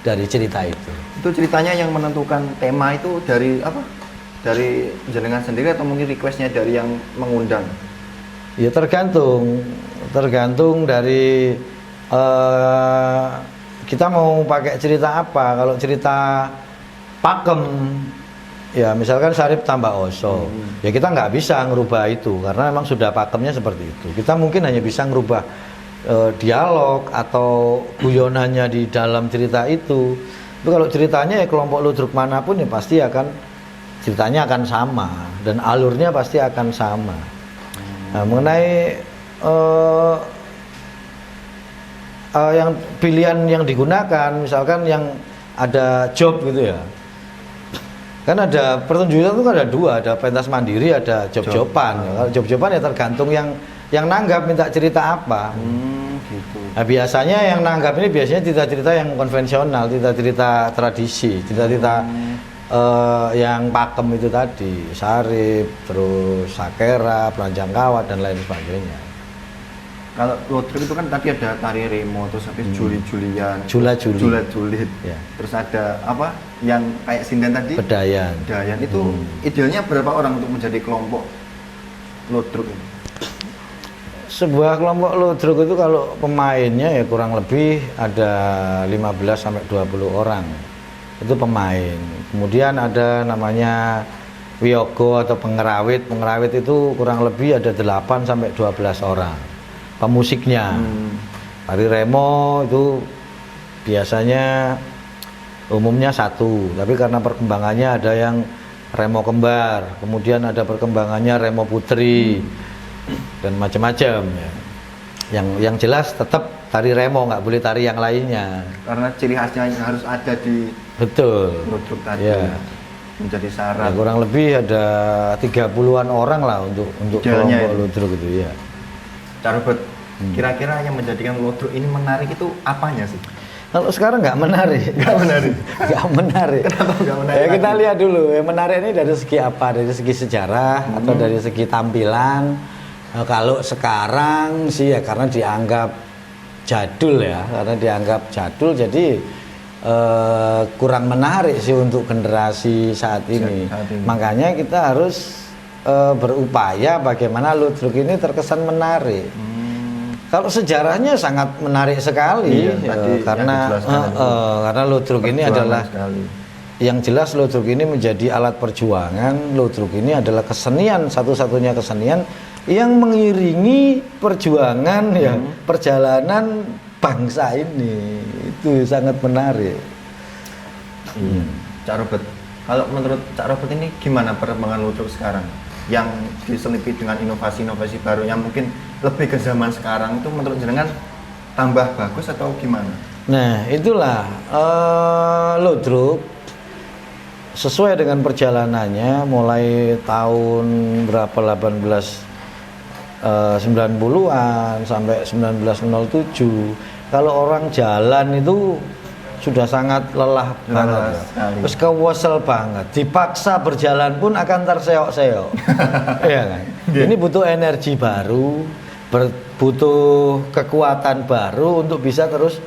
dari cerita itu. Itu ceritanya yang menentukan tema itu dari apa? Dari jenengan sendiri atau mungkin requestnya dari yang mengundang? Ya tergantung dari kita mau pakai cerita apa. Kalau cerita pakem, ya misalkan Sarip tambah Oso, ya kita nggak bisa ngerubah itu karena memang sudah pakemnya seperti itu. Kita mungkin hanya bisa ngerubah dialog atau guyonannya di dalam cerita itu. Itu kalau ceritanya ya kelompok ludruk manapun ya pasti ceritanya akan sama dan alurnya pasti akan sama. Nah, mengenai yang pilihan yang digunakan, misalkan yang ada job gitu ya. Kan ada pertunjukan itu kan ada dua, ada pentas mandiri, ada job-joban. Kalau job-joban ya tergantung yang nanggap minta cerita apa. Gitu. Nah, biasanya yang nanggap ini biasanya cerita-cerita yang konvensional, cerita-cerita tradisi, cerita-cerita yang pakem itu tadi, Sarip, terus Sakera, Pelanjang Kawat dan lain sebagainya. Kalau ludruk itu kan tadi ada tari remo, terus habis juli-julian, Jula-juli. Ya. Terus ada apa yang kayak sinden tadi? Bedayan. Itu idealnya berapa orang untuk menjadi kelompok ludruk ini? Sebuah kelompok ludruk itu kalau pemainnya ya kurang lebih ada 15 sampai 20 orang. Itu pemain. Kemudian ada namanya wiyogo atau pengerawit. Pengerawit itu kurang lebih ada 8 sampai 12 orang. Pemusiknya. Tari remo itu biasanya umumnya satu, tapi karena perkembangannya ada yang remo kembar, kemudian ada perkembangannya remo putri dan macam-macam ya. Yang jelas tetap tari remo, nggak boleh tari yang lainnya. Karena ciri khasnya harus ada di ludruk tadi. Ya. Menjadi syarat. Ya, kurang lebih ada 30-an orang lah untuk kelompok ludruk itu ya. Carbet, kira-kira yang menjadikan ludruk ini menarik itu apanya sih? Kalau sekarang nggak menarik. Nggak menarik. Nggak menarik. Kenapa nggak menarik? Ya kita lihat dulu. Yang menarik ini dari segi apa? Dari segi sejarah atau dari segi tampilan. Kalau sekarang sih ya karena dianggap jadul ya, karena dianggap jadul jadi kurang menarik sih untuk generasi saat ini. Makanya kita harus berupaya bagaimana ludruk ini terkesan menarik. Kalau sejarahnya sangat menarik sekali, Iya, tadi yang karena dijelaskan itu. karena ludruk ini Perjuangan adalah sekali. yang jelas ludruk ini menjadi alat perjuangan. Ludruk ini adalah kesenian, satu-satunya kesenian yang mengiringi perjuangan ya, perjalanan bangsa ini. Itu sangat menarik. Cak Robert, kalau menurut Cak Robert ini gimana perkembangan ludruk sekarang yang diselipi dengan inovasi-inovasi baru yang mungkin lebih ke zaman sekarang, itu menurut jenengan tambah bagus atau gimana? Nah, itulah ludruk sesuai dengan perjalanannya mulai tahun berapa 90-an sampai 1907. Kalau orang jalan itu sudah sangat lelah banget, sekali. terus kewesel banget, dipaksa berjalan pun akan terseok-seok. Iya kan? Ini butuh energi baru, butuh kekuatan baru untuk bisa terus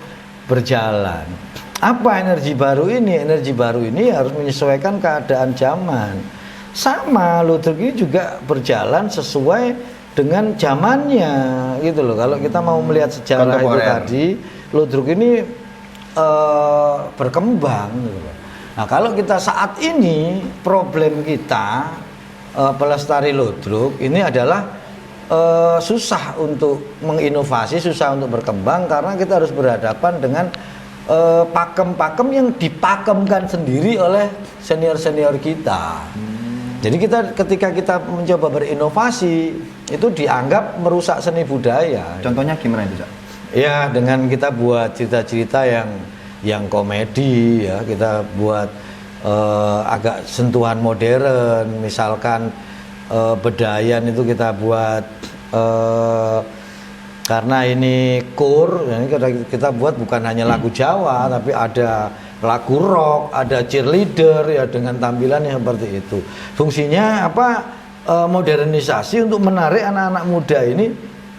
berjalan. Apa energi baru ini? Energi baru ini harus menyesuaikan keadaan zaman. Sama ludruk ini juga berjalan sesuai dengan zamannya gitu loh. Kalau kita mau melihat sejarah itu Kontemporer. tadi, ludruk ini berkembang gitu loh. Nah, kalau kita saat ini problem kita pelestari ludruk ini adalah susah untuk menginovasi, susah untuk berkembang karena kita harus berhadapan dengan pakem-pakem yang dipakemkan sendiri oleh senior-senior kita. Jadi ketika kita mencoba berinovasi itu dianggap merusak seni budaya. Contohnya gimana itu, Cak? Ya, dengan kita buat cerita-cerita yang komedi ya, kita buat agak sentuhan modern, misalkan Bedayan itu kita buat karena ini kur, kita buat bukan hanya lagu Jawa, tapi ada lagu rock, ada cheerleader ya dengan tampilan yang seperti itu. Fungsinya apa? Modernisasi untuk menarik anak-anak muda ini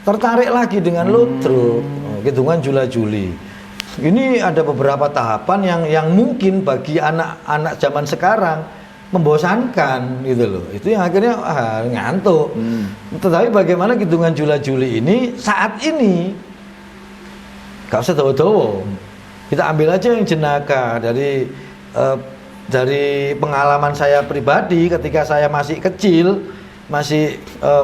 tertarik lagi dengan ludruk. Hitungan Jula-Juli. Ini ada beberapa tahapan yang mungkin bagi anak-anak zaman sekarang membosankan gitu loh. Itu yang akhirnya ngantuk. Tetapi bagaimana hitungan Jula-Juli ini saat ini gak usah tahu-tahu. Kita ambil aja yang jenaka dari pengalaman saya pribadi ketika saya masih kecil, masih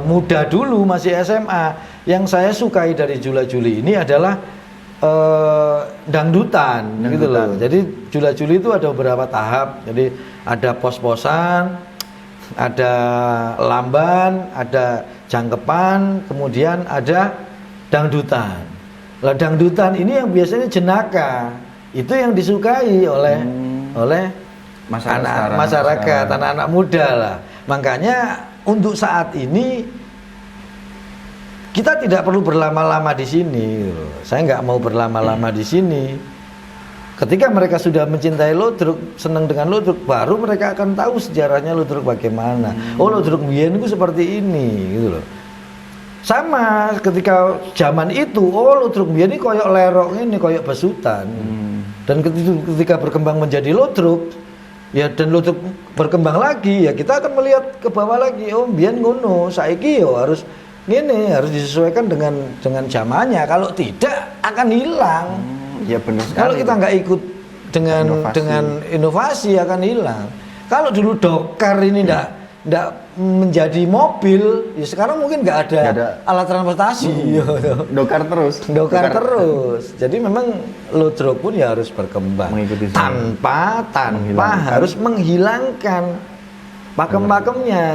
muda dulu, masih SMA. Yang saya sukai dari Jula-Juli ini adalah dangdutan gitu loh. Jadi Jula-Juli itu ada beberapa tahap. Jadi ada pos-posan, ada lamban, ada jangkepan, kemudian ada dangdutan. Lah dangdutan ini yang biasanya jenaka. Itu yang disukai oleh masyarakat, anak-anak muda lah. Makanya untuk saat ini kita tidak perlu berlama-lama di sini. Saya nggak mau berlama-lama di sini. Ketika mereka sudah mencintai ludruk, senang dengan ludruk, baru mereka akan tahu sejarahnya ludruk bagaimana. Oh, ludruk biyen itu seperti ini, gitu loh. Sama ketika zaman itu, oh ludruk biyen ini koyok lerok ini, koyok besutan. Dan ketika berkembang menjadi ludruk, ya dan ludruk berkembang lagi, ya kita akan melihat ke bawah lagi. Oh, biyen ngono, saiki yo harus ini harus disesuaikan dengan zamannya. Kalau tidak akan hilang. Ya benar sekali. Kalau kita nggak ikut dengan inovasi akan hilang. Kalau dulu dokar ini nggak menjadi mobil, ya sekarang mungkin nggak ada alat transportasi. Dokar terus. Jadi memang ludruk pun ya harus berkembang tanpa harus menghilangkan pakem-pakemnya.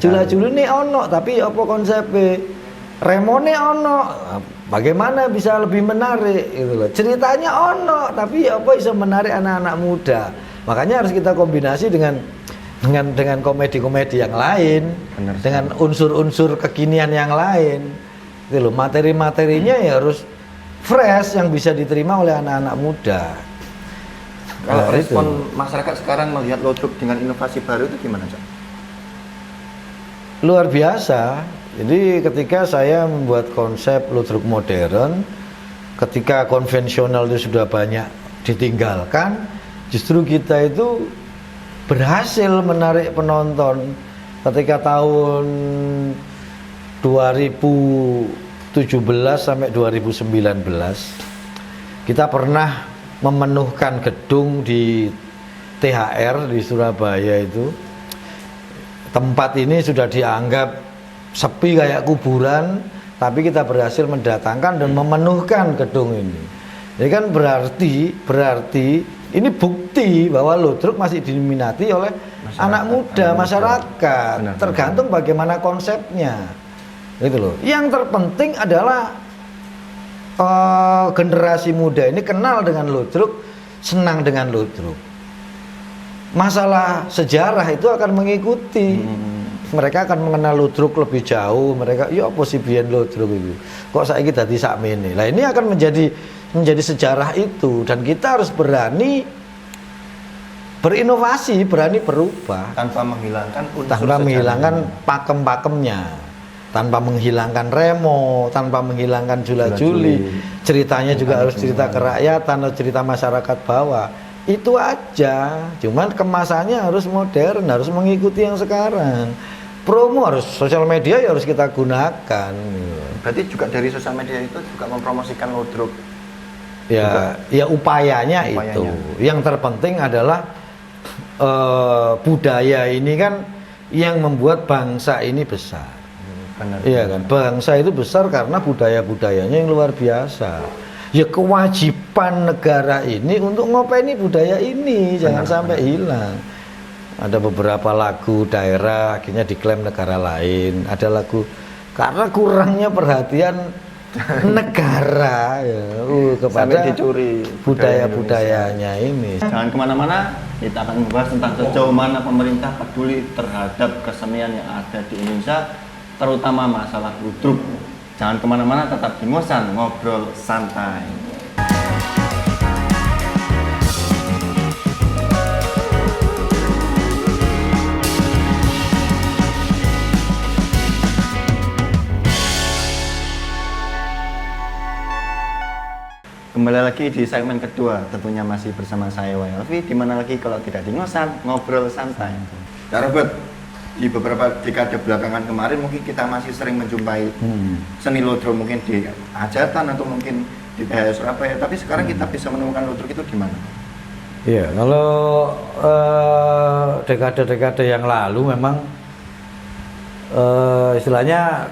Jula-juli ini ono, tapi apa konsepnya? Remone ono. Bagaimana bisa lebih menarik gitu loh. Ceritanya ono, tapi apa bisa menarik anak-anak muda. Makanya harus kita kombinasi dengan komedi-komedi yang lain, dengan unsur-unsur kekinian yang lain. Gitu loh. Materi-materinya ya harus fresh yang bisa diterima oleh anak-anak muda. Kalau respon masyarakat sekarang melihat ludruk dengan inovasi baru itu gimana, Cak? Luar biasa. Jadi ketika saya membuat konsep ludruk modern, ketika konvensional itu sudah banyak ditinggalkan, justru kita itu berhasil menarik penonton. Ketika tahun 2000 sampai 2019 kita pernah memenuhkan gedung di THR di Surabaya itu. Tempat ini sudah dianggap sepi kayak kuburan, tapi kita berhasil mendatangkan dan memenuhkan gedung ini. Jadi kan berarti ini bukti bahwa ludruk masih diminati oleh anak muda, masyarakat. Benar. Tergantung bagaimana konsepnya. Gitu loh. Yang terpenting adalah generasi muda ini kenal dengan ludruk, senang dengan ludruk. Masalah sejarah itu akan mengikuti. Mereka akan mengenal ludruk lebih jauh. Mereka, ya apa sih biyen ludruk itu? Kok saiki dadi sakmene? Lah ini akan menjadi sejarah itu, dan kita harus berani berinovasi, berani berubah Tanpa menghilangkan unsur tanpa menghilangkan sejarahnya. pakem-pakemnya, tanpa menghilangkan remo, tanpa menghilangkan jula-juli. Ceritanya juga harus cerita kerakyatan atau cerita masyarakat bawah. Itu aja. Cuman kemasannya harus modern, harus mengikuti yang sekarang. Promo harus sosial media ya harus kita gunakan. Berarti juga dari sosial media itu juga mempromosikan ludruk. Ya, ya upayanya itu. Yang terpenting adalah budaya ini kan yang membuat bangsa ini besar. Benar. Iya kan, bangsa itu besar karena budaya-budayanya yang luar biasa. Ya kewajiban negara ini untuk ngopeni budaya ini, jangan sampai hilang. Ada beberapa lagu daerah akhirnya diklaim negara lain. Ada lagu karena kurangnya perhatian negara ya, kepada Sampai dicuri budaya-budayanya ini. Jangan kemana-mana, kita akan membahas tentang sejauh mana pemerintah peduli terhadap kesenian yang ada di Indonesia, terutama masalah ludruk. Jangan kemana-mana, tetap di Ngosan Ngobrol Santai. Kembali lagi di segmen kedua, tentunya masih bersama saya Alfi. Di mana lagi kalau tidak di Ngosan Ngobrol Santai. Ya Robert, di beberapa dekade belakangan kemarin mungkin kita masih sering menjumpai seni ludruk mungkin di hajatan atau mungkin di Surabaya. Tapi sekarang kita bisa menemukan ludruk itu di mana? Iya, kalau dekade-dekade yang lalu memang istilahnya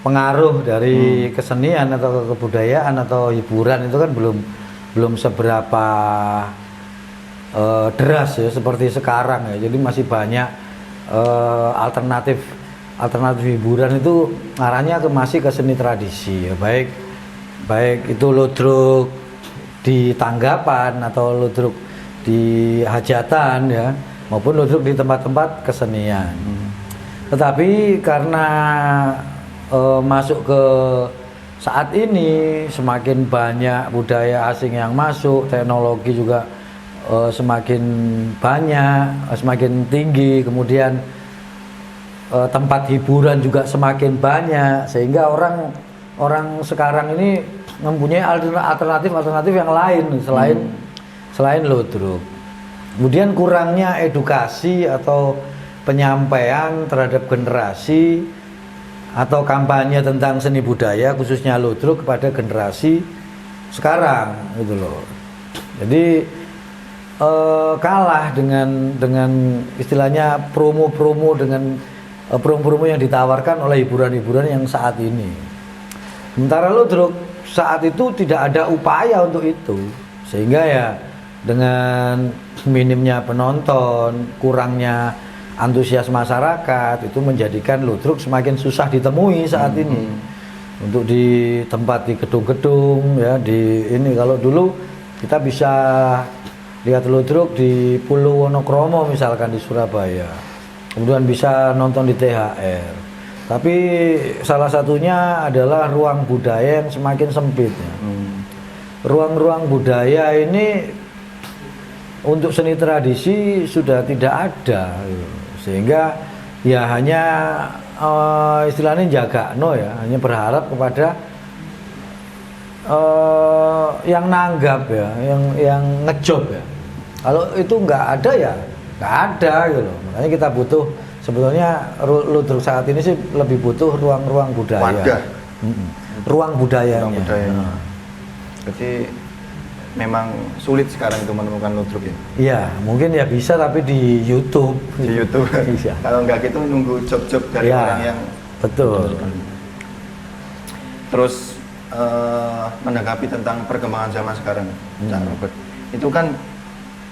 pengaruh dari kesenian atau kebudayaan atau hiburan itu kan belum seberapa deras ya seperti sekarang ya. Jadi masih banyak alternatif hiburan itu arahnya masih ke seni tradisi ya, baik itu ludruk di tanggapan atau ludruk di hajatan ya, maupun ludruk di tempat-tempat kesenian. Tetapi karena masuk ke saat ini semakin banyak budaya asing yang masuk, teknologi juga semakin banyak, semakin tinggi, kemudian tempat hiburan juga semakin banyak, sehingga orang sekarang ini mempunyai alternatif yang lain selain ludruk. Kemudian kurangnya edukasi atau penyampaian terhadap generasi atau kampanye tentang seni budaya khususnya ludruk kepada generasi sekarang gitu loh. Jadi kalah dengan istilahnya promo-promo yang ditawarkan oleh hiburan-hiburan yang saat ini. Sementara ludruk saat itu tidak ada upaya untuk itu, sehingga ya dengan minimnya penonton, kurangnya antusias masyarakat itu menjadikan ludruk semakin susah ditemui saat ini. Untuk di tempat di gedung-gedung ya, di ini kalau dulu kita bisa lihat ludruk di Pulau Wonokromo misalkan di Surabaya, kemudian bisa nonton di THR. Tapi salah satunya adalah ruang budaya yang semakin sempit ya. Ruang-ruang budaya ini untuk seni tradisi sudah tidak ada, sehingga ya hanya istilahnya jagakno ya, hanya berharap kepada yang nanggap ya, yang ngejob ya. Kalau itu nggak ada ya nggak ada gitu. Makanya kita butuh sebetulnya ludruk saat ini sih lebih butuh ruang-ruang budaya. Wadah. ruang budayanya. Ruang budayanya. Jadi memang sulit sekarang itu menemukan ludruk ya. Iya, mungkin ya bisa tapi di YouTube. Di YouTube. Iya. Kalau enggak gitu nunggu job-job dari Ya, orang yang betul. Terus menanggapi tentang perkembangan zaman sekarang, Cak Robert. Itu kan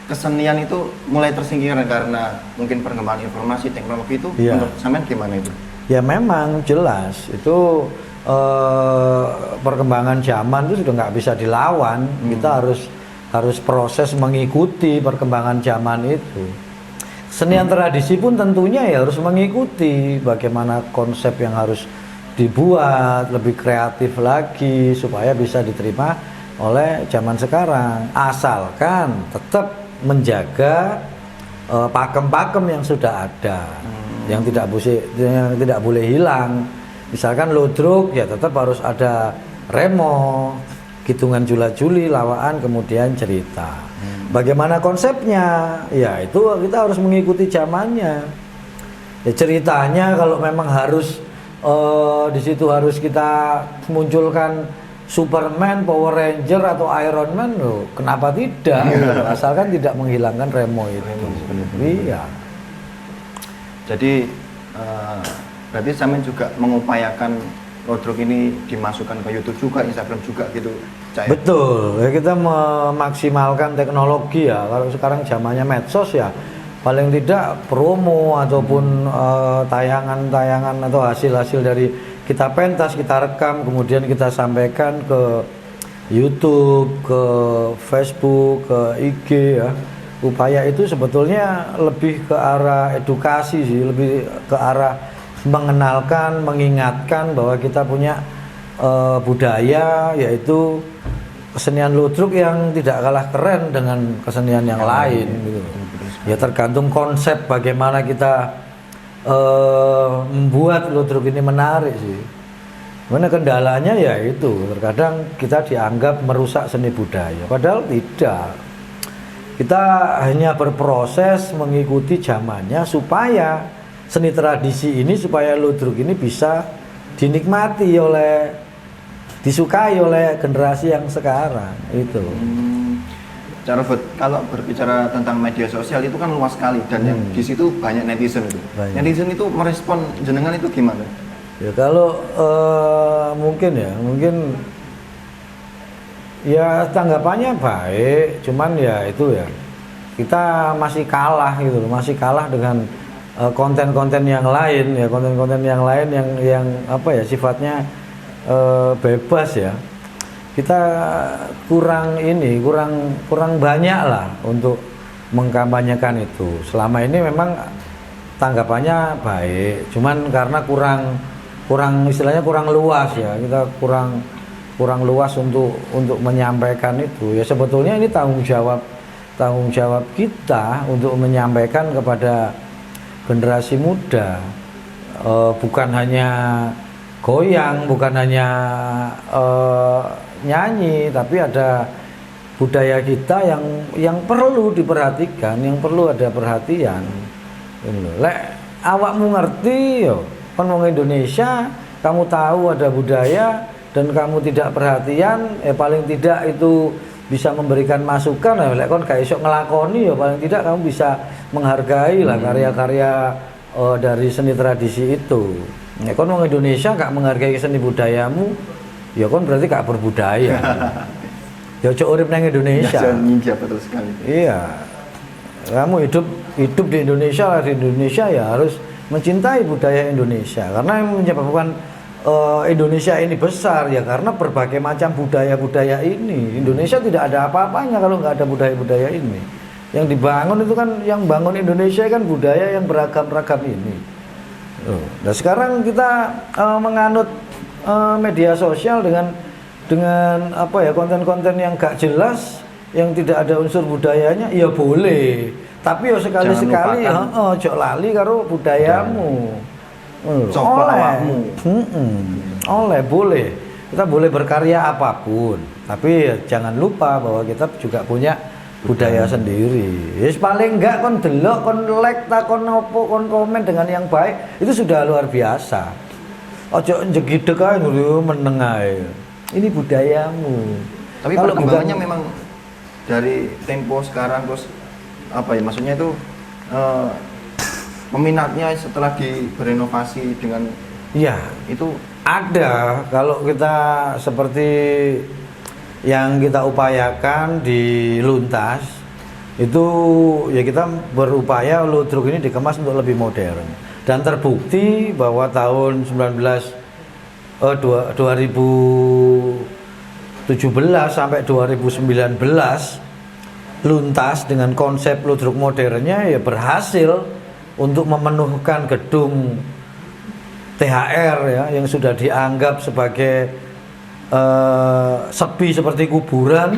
kesenian itu mulai tersingkirkan karena mungkin perkembangan informasi teknologi itu. Iya. Menurut sampean gimana itu? Ya memang jelas itu perkembangan zaman itu sudah nggak bisa dilawan. Kita harus proses mengikuti perkembangan zaman itu. Kesenian tradisi pun tentunya ya harus mengikuti bagaimana konsep yang harus dibuat lebih kreatif lagi supaya bisa diterima oleh zaman sekarang, asalkan tetap menjaga pakem-pakem yang sudah ada, yang tidak boleh hilang. Misalkan ludruk ya tetap harus ada remo, hitungan jula-juli, lawaan, kemudian cerita. Bagaimana konsepnya? Ya itu kita harus mengikuti zamannya. Ya ceritanya kalau memang harus di situ harus kita munculkan Superman, Power Ranger atau Iron Man, loh, kenapa tidak? Asalkan tidak menghilangkan remo itu. Iya. Jadi berarti sampean juga mengupayakan ludruk ini dimasukkan ke YouTube juga, Instagram juga gitu, Cak? Betul. Ya, kita memaksimalkan teknologi ya. Kalau sekarang zamannya medsos ya, paling tidak promo ataupun tayangan-tayangan atau hasil-hasil dari kita pentas, kita rekam, kemudian kita sampaikan ke YouTube, ke Facebook, ke IG ya. Upaya itu sebetulnya lebih ke arah edukasi sih, lebih ke arah mengenalkan, mengingatkan bahwa kita punya budaya, yaitu kesenian ludruk yang tidak kalah keren dengan kesenian yang lain gitu. Ya tergantung konsep bagaimana kita membuat ludruk ini menarik sih. Mana kendalanya ya itu, terkadang kita dianggap merusak seni budaya, padahal tidak. Kita hanya berproses mengikuti zamannya supaya seni tradisi ini, supaya ludruk ini bisa dinikmati disukai oleh generasi yang sekarang itu. Cara kalau berbicara tentang media sosial itu kan luas sekali dan yang di situ banyak netizen itu. Banyak. Netizen itu merespon jenengan itu gimana? Ya kalau mungkin ya tanggapannya baik, cuman ya itu ya kita masih kalah gitu loh, masih kalah dengan konten-konten yang lain ya, konten-konten yang lain yang apa ya sifatnya bebas ya. Kita kurang banyak lah untuk mengkampanyekan itu. Selama ini memang tanggapannya baik, cuman karena kurang istilahnya kurang luas ya, kita kurang luas untuk menyampaikan itu. Ya sebetulnya ini tanggung jawab kita untuk menyampaikan kepada generasi muda, bukan hanya goyang, bukan hanya nyanyi, tapi ada budaya kita yang perlu diperhatikan, yang perlu ada perhatian. Lek awakmu ngerti yo, kan wong Indonesia, kamu tahu ada budaya dan kamu tidak perhatian, paling tidak itu bisa memberikan masukan. Lek kon gak iso ngelakoni ya paling tidak kamu bisa menghargai lah karya-karya dari seni tradisi itu. Ya kon wong Indonesia gak menghargai seni budayamu, ya kon berarti gak berbudaya. Ya ojo urip nang Indonesia. Iya, betul sekali. Iya. Kamu hidup di Indonesia lah, di Indonesia ya harus mencintai budaya Indonesia. Karena yang menyebabkan Indonesia ini besar ya karena berbagai macam budaya-budaya ini. Indonesia tidak ada apa-apanya kalau nggak ada budaya-budaya ini. Yang dibangun itu kan, yang bangun Indonesia kan budaya yang beragam-ragam ini. Nah sekarang kita menganut media sosial dengan apa ya, konten-konten yang gak jelas, yang tidak ada unsur budayanya, ya boleh. Tapi ya sekali-sekali ojo lali karo budayamu. Oleh boleh. Kita boleh berkarya apapun, tapi ya jangan lupa bahwa kita juga punya budaya sendiri. Yes, paling enggak kon delok, kon like, kon opo, kon komen dengan yang baik, itu sudah luar biasa. ojo njegidek ae ngono meneng ae. Ini budayamu. Tapi Kalau perkembangannya bukan- memang dari tempo sekarang terus apa ya maksudnya itu peminatnya setelah berenovasi dengan Iya, itu ada. Kalau kita seperti yang kita upayakan di Luntas itu ya kita berupaya ludruk ini dikemas untuk lebih modern dan terbukti bahwa tahun 2017 sampai 2019 Luntas dengan konsep ludruk modernnya ya berhasil untuk memenuhkan gedung THR ya yang sudah dianggap sebagai sepi seperti kuburan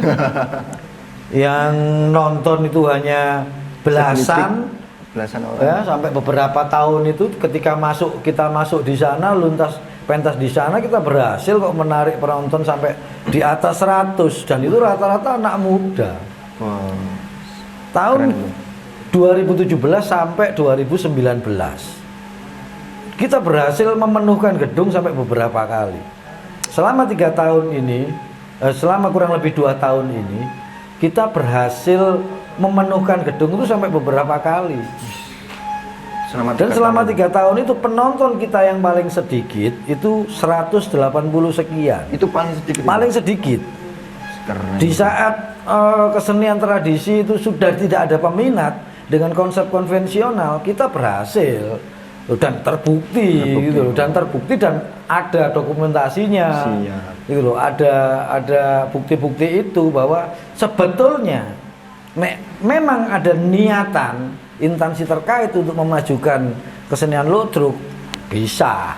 yang nonton itu hanya belasan orang. ya sampai beberapa tahun itu ketika kita masuk di sana Luntas pentas di sana kita berhasil kok menarik penonton sampai di atas 100 dan itu rata-rata anak muda. Wow. Tahun Keren. 2017 sampai 2019 kita berhasil memenuhkan gedung sampai beberapa kali. Selama 3 tahun ini, selama kurang lebih 2 tahun ini, kita berhasil memenuhkan gedung itu sampai beberapa kali. Dan selama 3 tahun itu penonton kita yang paling sedikit itu 180 sekian. Itu paling sedikit. Paling sedikit. Keren. Di saat kesenian tradisi itu sudah tidak ada peminat dengan konsep konvensional, kita berhasil dan terbukti gitu loh, dan ada dokumentasinya. Siap. Gitu loh, ada bukti-bukti itu bahwa sebetulnya memang ada niatan instansi terkait untuk memajukan kesenian ludruk bisa.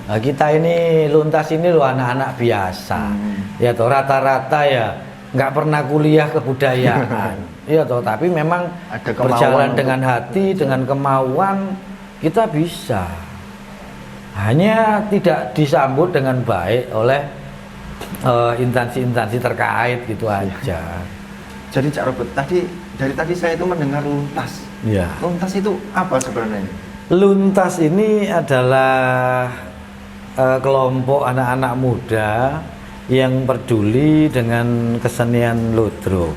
Nah, kita ini Luntas ini loh anak-anak biasa. Ya toh rata-rata ya nggak pernah kuliah kebudayaan. Ya toh tapi memang Ada berjalan kemauan dengan hati, dengan kemauan kita bisa. Hanya tidak disambut dengan baik oleh instansi-instansi terkait gitu aja. Jadi Cak Robert dari tadi saya itu mendengar Luntas. Ya. Luntas itu apa sebenarnya? Luntas ini adalah kelompok anak-anak muda yang peduli dengan kesenian ludruk.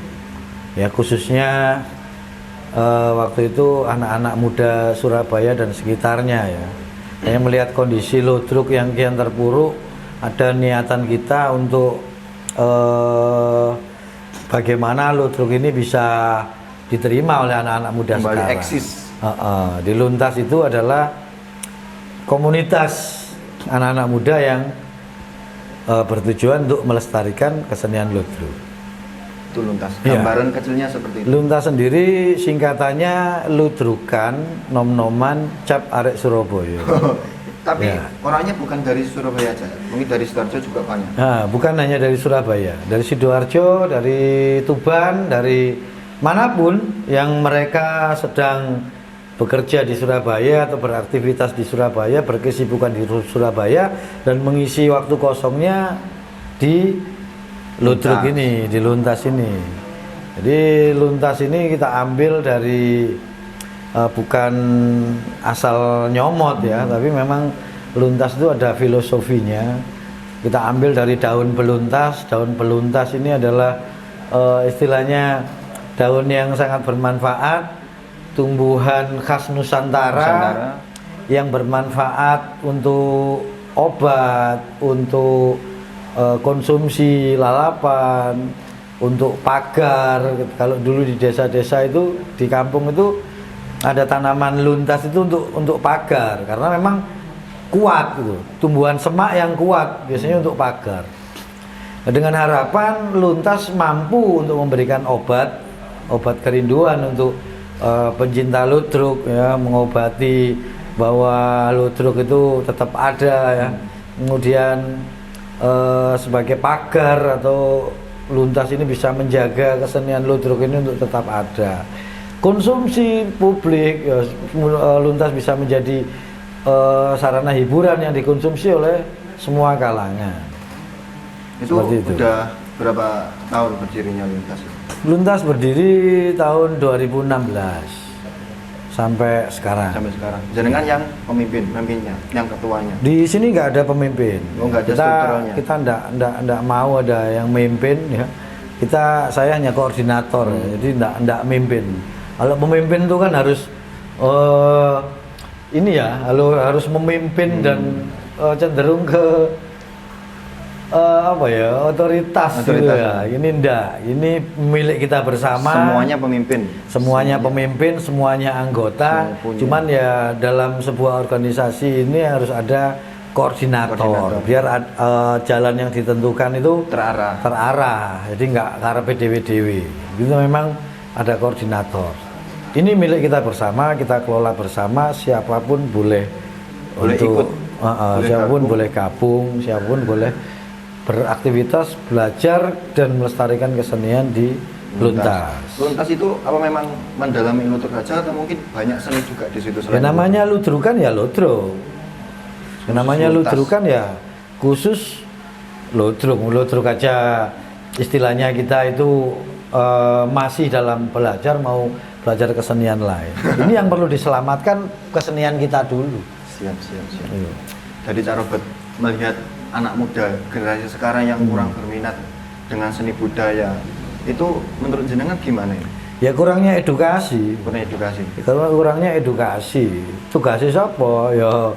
Ya khususnya waktu itu anak-anak muda Surabaya dan sekitarnya ya. Saya melihat kondisi ludruk yang kian terpuruk, ada niatan kita untuk bagaimana ludruk ini bisa diterima oleh anak-anak muda Kembali sekarang. eksis. Di Luntas itu adalah komunitas anak-anak muda yang bertujuan untuk melestarikan kesenian ludruk. Itu Luntas. Iya. Gambaran kecilnya seperti itu. Luntas sendiri singkatannya ludrukan nom-noman cap arek Surabaya. Tapi Ya. orangnya bukan dari Surabaya aja, mungkin dari Sidoarjo juga banyak. Nah, bukan hanya dari Surabaya, dari Sidoarjo, dari Tuban, dari manapun yang mereka sedang bekerja di Surabaya atau beraktivitas di Surabaya, berkesibukan di Surabaya dan mengisi waktu kosongnya di ludruk Luntas. ini, di Luntas ini. Jadi Luntas ini kita ambil dari bukan asal nyomot ya, tapi memang Luntas itu ada filosofinya. Kita ambil dari daun beluntas. Daun beluntas ini adalah istilahnya daun yang sangat bermanfaat, tumbuhan khas Nusantara yang bermanfaat untuk obat, untuk konsumsi lalapan, untuk pagar. Kalau dulu di desa-desa itu, di kampung itu ada tanaman luntas itu untuk pagar karena memang kuat gitu, tumbuhan semak yang kuat biasanya untuk pagar. Nah, dengan harapan luntas mampu untuk memberikan obat kerinduan untuk pencinta ludruk ya, mengobati bahwa ludruk itu tetap ada ya. Kemudian sebagai pagar atau luntas ini bisa menjaga kesenian ludruk ini untuk tetap ada. Konsumsi publik ya, luntas bisa menjadi sarana hiburan yang dikonsumsi oleh semua kalangan. Itu Seperti itu. udah berapa tahun berdirinya Luntas? Luntas berdiri tahun 2016. sampai sekarang. Sampai sekarang. Jenengan yang pemimpinnya, yang ketuanya. Di sini nggak ada pemimpin. Oh, nggak ada strukturalnya. Kita nggak mau ada yang memimpin ya. Saya hanya koordinator, ya. Jadi nggak mimpin. Kalau pemimpin itu kan harus ini ya, harus memimpin dan cenderung ke apa ya, otoritas gitu ya. Ini enggak, ini milik kita bersama. Semuanya pemimpin, semuanya anggota. Cuman ya dalam sebuah organisasi ini harus ada koordinator. Biar jalan yang ditentukan itu terarah. Jadi nggak karepe dhewe-dhewe. Gitu memang ada koordinator. Ini milik kita bersama, kita kelola bersama. Siapapun boleh ikut. Siapapun boleh gabung, siapapun boleh beraktivitas, belajar dan melestarikan kesenian di Luntas. Luntas itu apa memang mendalami ludruk saja atau mungkin banyak seni juga di situ? Ya namanya ludrukan ya ludruk. Namanya ludrukan ya khusus ludruk aja. Istilahnya kita itu masih dalam belajar, mau belajar kesenian lain. Ini yang perlu diselamatkan kesenian kita dulu. Siap. Iya. Jadi Cak Robert melihat anak muda generasi sekarang yang kurang berminat dengan seni budaya, itu menurut jenengan gimana ya? Ya kurangnya edukasi. Kurangnya edukasi. Tugasnya siapa? Ya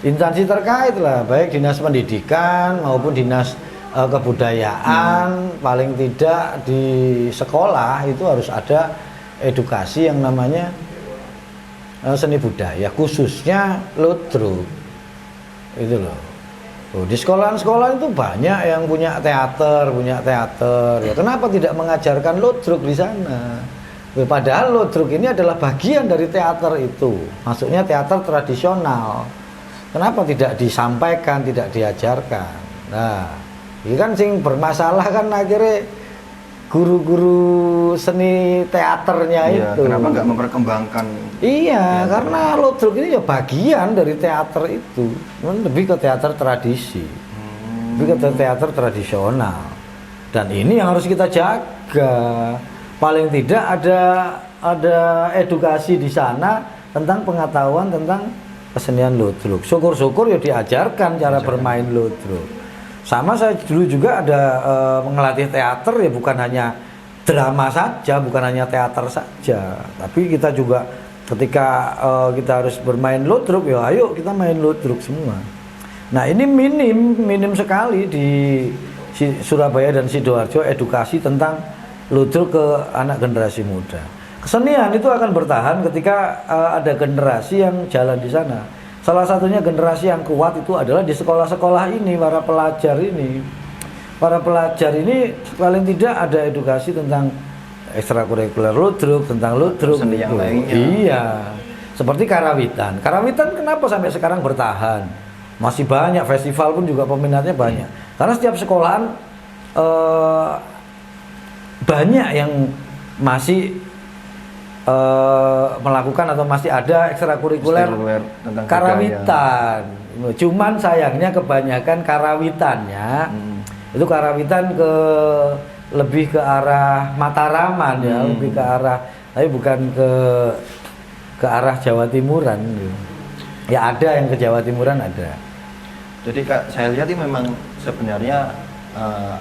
instansi terkait lah, baik dinas pendidikan maupun dinas kebudayaan. Paling tidak di sekolah itu harus ada edukasi yang namanya seni budaya, khususnya ludruk. Itu loh. Di sekolah-sekolah itu banyak yang punya teater. Ya, kenapa tidak mengajarkan ludruk di sana? Padahal ludruk ini adalah bagian dari teater itu. Maksudnya teater tradisional. Kenapa tidak disampaikan, tidak diajarkan? Nah, ini kan sing bermasalah kan akhirnya guru-guru seni teaternya itu. Kenapa nggak memperkembangkan? Iya, karena ludruk ini ya bagian dari teater itu. Lebih ke teater tradisi, lebih ke teater tradisional. Dan ini yang harus kita jaga. Paling tidak ada edukasi di sana tentang pengetahuan tentang kesenian ludruk. Syukur-syukur ya diajarkan cara bermain ludruk. Sama saya dulu juga ada mengelatih teater ya, bukan hanya drama saja, bukan hanya teater saja, tapi kita juga ketika kita harus bermain ludruk ya ayo kita main ludruk semua. Nah ini minim sekali di Surabaya dan Sidoarjo edukasi tentang ludruk ke anak generasi muda. Kesenian itu akan bertahan ketika ada generasi yang jalan di sana. Salah satunya generasi yang kuat itu adalah di sekolah-sekolah ini, para pelajar ini. Para pelajar ini paling tidak ada edukasi tentang ekstrakurikuler ludruk, tentang ludruk. Seni yang lainnya. Iya. Seperti karawitan. Karawitan kenapa sampai sekarang bertahan? Masih banyak, festival pun juga peminatnya banyak. Karena setiap sekolahan banyak yang masih melakukan atau masih ada ekstrakurikuler karawitan. Cuman sayangnya kebanyakan karawitannya itu karawitan lebih ke arah Mataraman ya, lebih ke arah, tapi bukan ke arah Jawa Timuran. Ya ada yang ke Jawa Timuran ada. Jadi Kak, saya lihat ini memang sebenarnya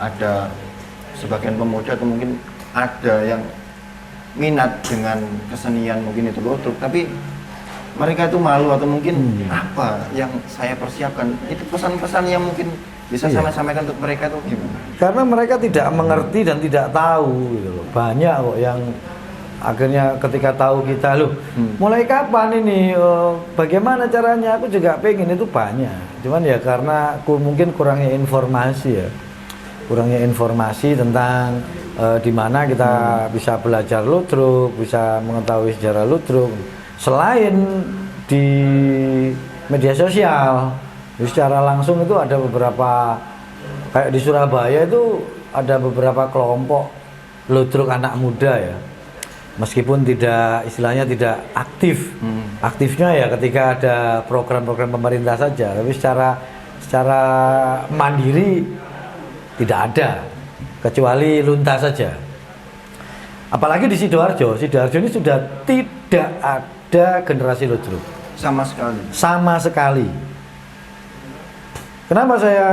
ada sebagian pemuda atau mungkin ada yang minat dengan kesenian mungkin itu ludruk, tapi mereka itu malu atau mungkin apa yang saya persiapkan, itu pesan-pesan yang mungkin bisa saya sampaikan untuk mereka itu gimana? Karena mereka tidak mengerti dan tidak tahu gitu loh. Banyak kok yang akhirnya ketika tahu kita loh mulai kapan ini, bagaimana caranya, aku juga pengen, itu banyak. Cuman ya karena mungkin kurangnya informasi ya, kurangnya informasi tentang di mana kita bisa belajar ludruk, bisa mengetahui sejarah ludruk selain di media sosial. Secara langsung itu ada beberapa, kayak di Surabaya itu ada beberapa kelompok ludruk anak muda ya, meskipun tidak, istilahnya tidak aktif. Aktifnya ya ketika ada program-program pemerintah saja, tapi secara mandiri tidak ada, kecuali Luntas saja. Apalagi di Sidoarjo ini sudah tidak ada ada generasi ludruk Sama sekali. sama sekali. Kenapa saya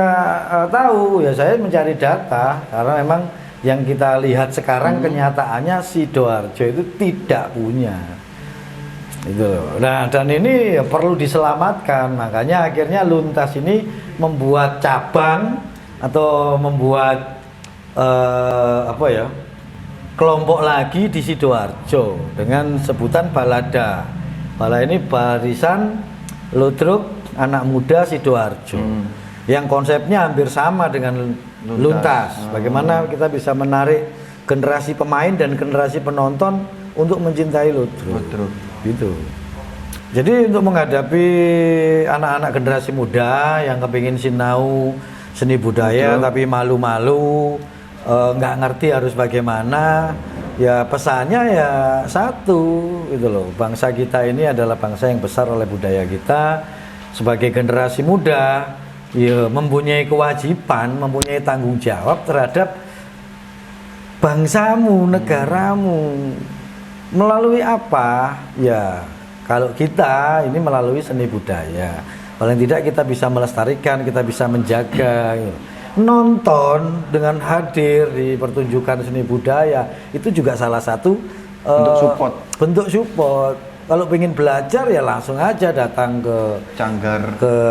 tahu? Ya saya mencari data karena memang yang kita lihat sekarang kenyataannya Sidoarjo itu tidak punya. Itu loh. Nah, dan ini ya perlu diselamatkan. Makanya akhirnya Luntas ini membuat cabang atau membuat apa ya? Kelompok lagi di Sidoarjo dengan sebutan Balada. Bala ini barisan ludruk anak muda Sidoarjo. Yang konsepnya hampir sama dengan Luntas. Bagaimana kita bisa menarik generasi pemain dan generasi penonton untuk mencintai ludruk. Gitu. Jadi untuk menghadapi anak-anak generasi muda yang kepingin sinau seni budaya tapi malu-malu, nggak ngerti harus bagaimana, ya pesannya ya satu gitu loh. Bangsa kita ini adalah bangsa yang besar oleh budaya kita. Sebagai generasi muda, ya mempunyai kewajiban, mempunyai tanggung jawab terhadap bangsamu, negaramu. Melalui apa? Ya, kalau kita ini melalui seni budaya. Paling tidak kita bisa melestarikan, kita bisa menjaga. Gitu. Nonton dengan hadir di pertunjukan seni budaya itu juga salah satu bentuk support. Kalau ingin belajar ya langsung aja datang ke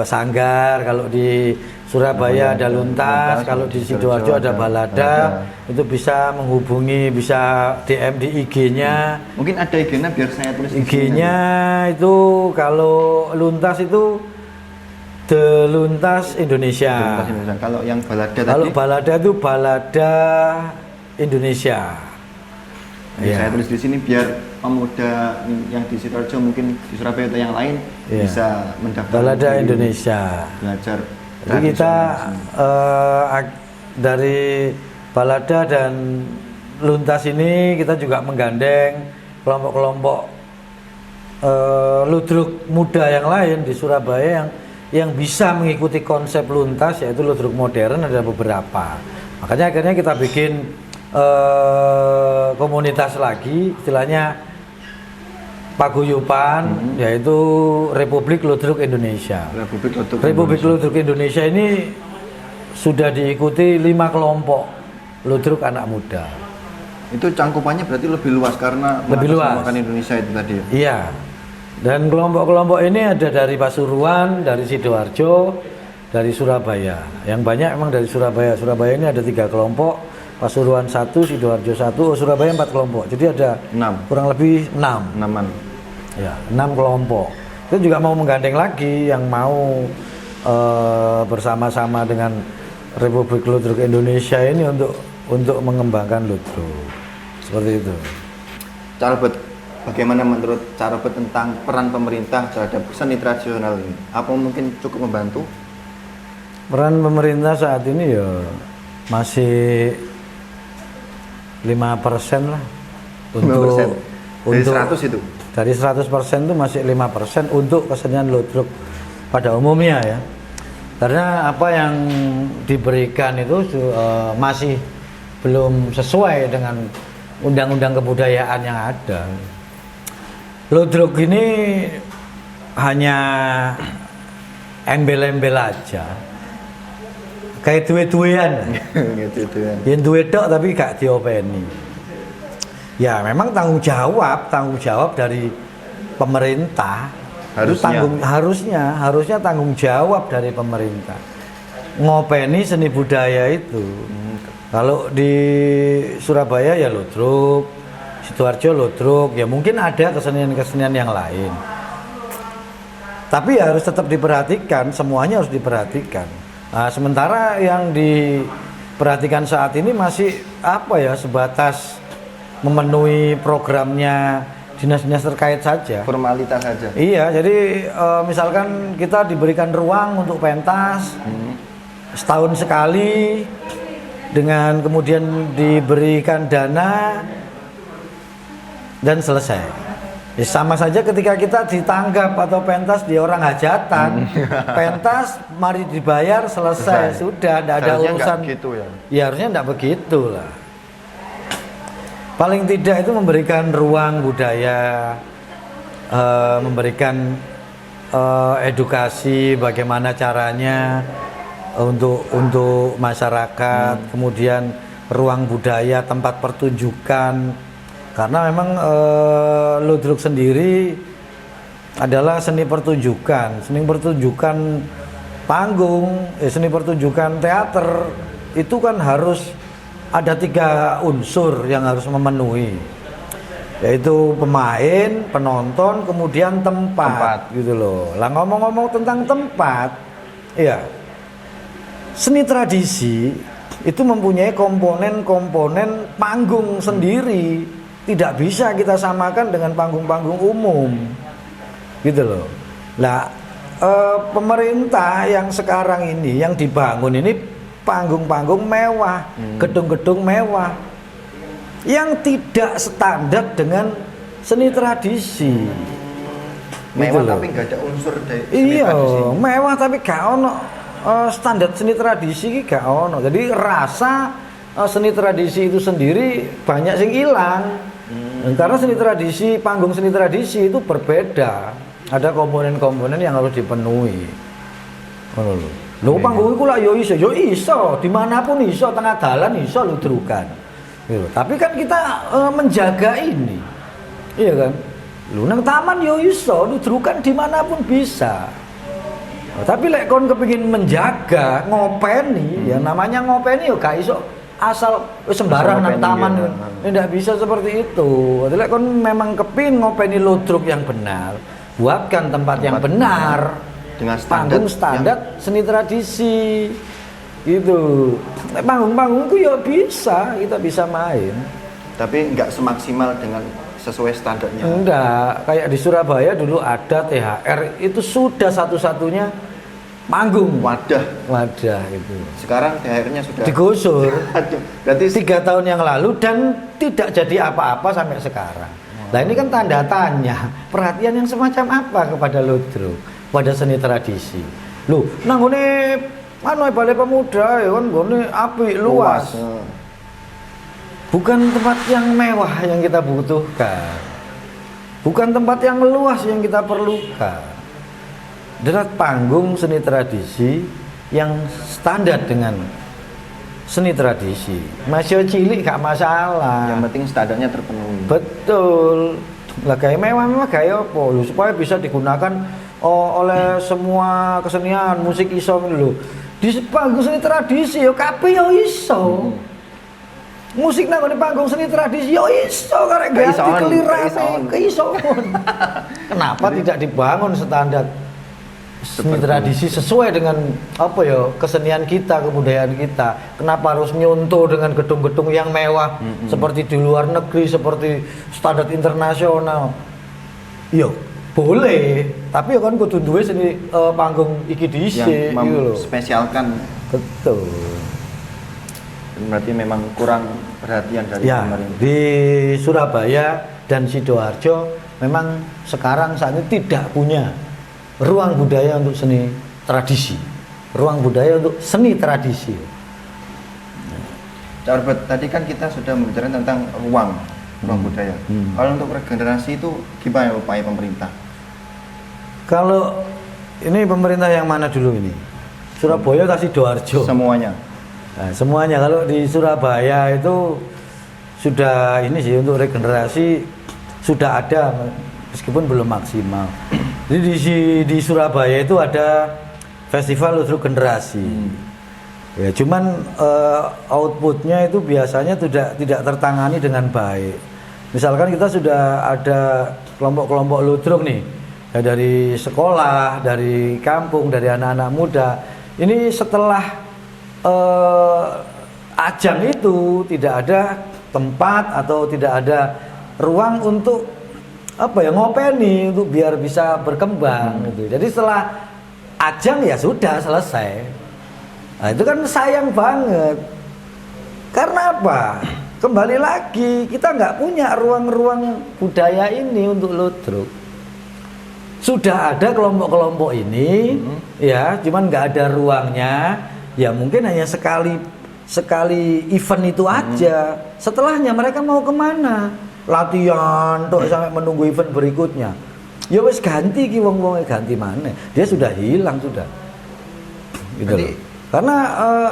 Sanggar. Kalau di Surabaya ada Luntas, kalau di Sidoarjo ada Balada. Itu bisa menghubungi, bisa DM di IG-nya. Mungkin ada IG-nya biar saya tulis IG-nya itu kalau Luntas itu The Luntas Indonesia. Kalau yang Balada Kalau tadi? Balada itu Balada Indonesia. Saya tulis di sini biar pemuda yang di Sidoarjo mungkin di Surabaya atau yang lain bisa mendaftar Balada Indonesia. Belajar. Jadi kita dari Balada dan Luntas ini kita juga menggandeng kelompok-kelompok ludruk muda yang lain di Surabaya yang bisa mengikuti konsep Luntas, yaitu ludruk modern ada beberapa. Makanya akhirnya kita bikin komunitas lagi, istilahnya paguyuban, yaitu Republik Ludruk Indonesia. Republik Ludruk Indonesia ini sudah diikuti 5 kelompok ludruk anak muda. Itu cangkupannya berarti lebih luas karena lebih luas Indonesia itu tadi. Iya. Dan kelompok-kelompok ini ada dari Pasuruan, dari Sidoarjo, dari Surabaya. Yang banyak emang dari Surabaya. Surabaya ini ada 3 kelompok. Pasuruan 1, Sidoarjo 1, Surabaya 4 kelompok. Jadi ada 6. Kurang lebih 6. 6-an. Ya, 6 kelompok. Kita juga mau menggandeng lagi yang mau bersama-sama dengan Republik Ludruk Indonesia ini untuk mengembangkan ludruk. Seperti itu. Bagaimana menurut Cara Bet tentang peran pemerintah terhadap seni tradisional ini? Apa mungkin cukup membantu? Peran pemerintah saat ini ya masih 5% lah untuk 5%. Dari 100 itu? Dari 100% itu masih 5% untuk kesenian ludruk pada umumnya ya. Karena apa yang diberikan itu masih belum sesuai dengan undang-undang kebudayaan yang ada. Ludruk ini hanya embel-embel aja. Kayak duwe-duwean. Yang duwe tok tapi gak diopeni. Ya memang tanggung jawab dari pemerintah. Harusnya tanggung jawab dari pemerintah. Ngopeni seni budaya itu. Kalau di Surabaya ya ludruk, Sidoarjo ludruk, ya mungkin ada kesenian-kesenian yang lain. Tapi ya harus tetap diperhatikan, semuanya harus diperhatikan. Nah, sementara yang diperhatikan saat ini masih sebatas memenuhi programnya dinas-dinas terkait saja. Formalitas saja. Iya, jadi misalkan kita diberikan ruang untuk pentas setahun sekali, dengan kemudian diberikan dana dan selesai. Ya, sama saja ketika kita ditanggap atau pentas di orang hajatan, pentas mari dibayar selesai. Sudah tidak ada urusan gitu ya. Ya harusnya tidak begitu lah. Paling tidak itu memberikan ruang budaya, memberikan edukasi bagaimana caranya untuk masyarakat, kemudian ruang budaya, tempat pertunjukan. Karena memang ludruk sendiri adalah seni pertunjukan panggung, seni pertunjukan teater itu kan harus ada 3 unsur yang harus memenuhi, yaitu pemain, penonton, kemudian tempat. Gitu loh. Lah ngomong-ngomong tentang tempat, ya seni tradisi itu mempunyai komponen-komponen panggung sendiri, tidak bisa kita samakan dengan panggung-panggung umum, gitu loh. Lah pemerintah yang sekarang ini yang dibangun ini panggung-panggung mewah, gedung-gedung mewah yang tidak standar dengan seni tradisi. Mewah gitu tapi loh. nggak ada unsur dari seni Iya, tradisi. mewah tapi gak ono standar seni tradisi iki gak ono. Jadi rasa seni tradisi itu sendiri banyak sing hilang. Karena seni tradisi, panggung seni tradisi itu berbeda. Ada komponen-komponen yang harus dipenuhi. Ngono lho. Lho panggung iku lak yo iso, dimanapun iso, tengah dalan iso ludrukan. Gitu. Tapi kan kita menjaga ini. Iya kan? Lu nang taman yo iso, ludrukan dimanapun bisa. Tapi lek kon kepengin menjaga, ngopeni, ya namanya ngopeni yo gak iso asal sembarang nang taman. Tidak bisa seperti itu. Lek kon memang kepingin ngopeni ludruk yang benar, buatkan tempat yang benar dengan panggung standar seni tradisi gitu. Panggung-panggung itu ya bisa, kita bisa main. Tapi nggak semaksimal dengan sesuai standarnya. Enggak, kayak di Surabaya dulu ada THR, itu sudah satu-satunya manggung. Wadah itu. Sekarang THR-nya sudah digusur. Aduh, berarti 3 tahun yang lalu dan tidak jadi apa-apa sampai sekarang. Nah ini kan tanda tanya, perhatian yang semacam apa kepada ludruk, pada seni tradisi. Loh, nanggone Balai Pemuda ya kan gone apik luas. Bukan tempat yang mewah yang kita butuhkan. Bukan tempat yang luas yang kita perlukan. Adalah panggung seni tradisi yang standar dengan seni tradisi. Masih cilik gak masalah. Yang penting standarnya terpenuhi. Betul. Lah kayak mewah kayak apa? Supaya bisa digunakan oleh semua kesenian musik iso lho. Di panggung seni tradisi yo kabeh yo iso. Musik nang ngene panggung seni tradisi yo iso karek ganti kelirane keisoan. Kenapa tidak dibangun standar seni tradisi sesuai dengan apa ya kesenian kita, kebudayaan kita? Kenapa harus nyontoh dengan gedung-gedung yang mewah seperti di luar negeri, seperti standar internasional? Yo boleh, tapi ya kan kudu duwe seni panggung iki dhisik yang gitu lho. spesialkan. Betul. Berarti memang kurang perhatian dari Ya, pemerintah. di Surabaya dan Sidoarjo memang sekarang saat ini tidak punya ruang budaya untuk seni tradisi. Ruang budaya untuk seni tradisi. Cak Robert, tadi kan kita sudah membicarakan tentang ruang budaya. Kalau untuk regenerasi itu gimana upaya pemerintah? Kalau ini pemerintah yang mana dulu ini? Surabaya atau Sidoarjo? Semuanya. Nah, semuanya. Kalau di Surabaya itu sudah ini sih untuk regenerasi sudah ada meskipun belum maksimal. Jadi di Surabaya itu ada festival ludruk generasi. Ya, cuman outputnya itu biasanya tidak tertangani dengan baik. Misalkan kita sudah ada kelompok-kelompok ludruk nih, ya dari sekolah, dari kampung, dari anak-anak muda. Ini setelah ajang itu tidak ada tempat atau tidak ada ruang untuk apa ya ngopeni untuk biar bisa berkembang gitu. Jadi setelah ajang ya sudah selesai. Nah, itu kan sayang banget. Karena apa? Kembali lagi kita nggak punya ruang-ruang budaya ini untuk ludruk. Sudah ada kelompok-kelompok ini, ya, cuman nggak ada ruangnya. Ya mungkin hanya sekali event itu aja. Setelahnya mereka mau kemana? Latihan tuh sampai menunggu event berikutnya. Ya wis ganti ki wong-wonge ganti mana? Dia sudah hilang sudah. Gitu loh. Karena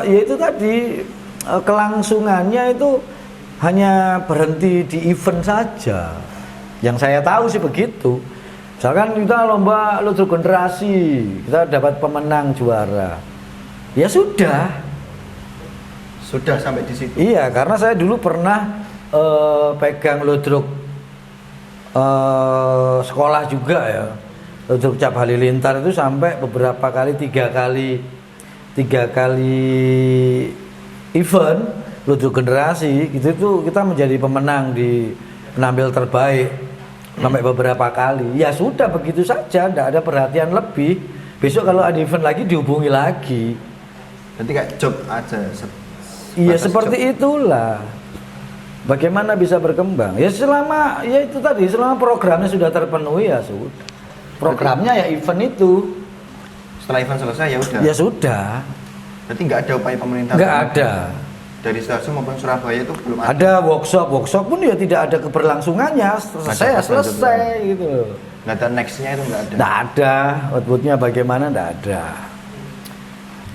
ya itu tadi kelangsungannya itu hanya berhenti di event saja. Yang saya tahu sih begitu. Misalkan kita lomba ludruk generasi, kita dapat pemenang juara. Ya sudah. Sudah sampai di situ. Iya, karena saya dulu pernah pegang ludruk sekolah juga ya. Ludruk Cap Halilintar itu sampai beberapa kali, tiga kali event ludruk generasi gitu itu kita menjadi pemenang di penampil terbaik sampai beberapa kali. Ya sudah begitu saja, tidak ada perhatian lebih. Besok kalau ada event lagi dihubungi lagi. Jadi kayak job aja. Iya seperti itulah. Bagaimana bisa berkembang? Ya selama ya itu tadi selama programnya sudah terpenuhi ya sudah. Programnya ya event itu. Setelah event selesai ya udah. Ya sudah. Berarti nggak ada upaya pemerintah. Nggak ada. Dari Sidoarjo maupun Surabaya itu belum ada. Ada workshop pun ya tidak ada keberlangsungannya. Selesai gitu loh. Nggak ada nextnya itu nggak ada. Nggak ada. Outputnya bagaimana nggak ada.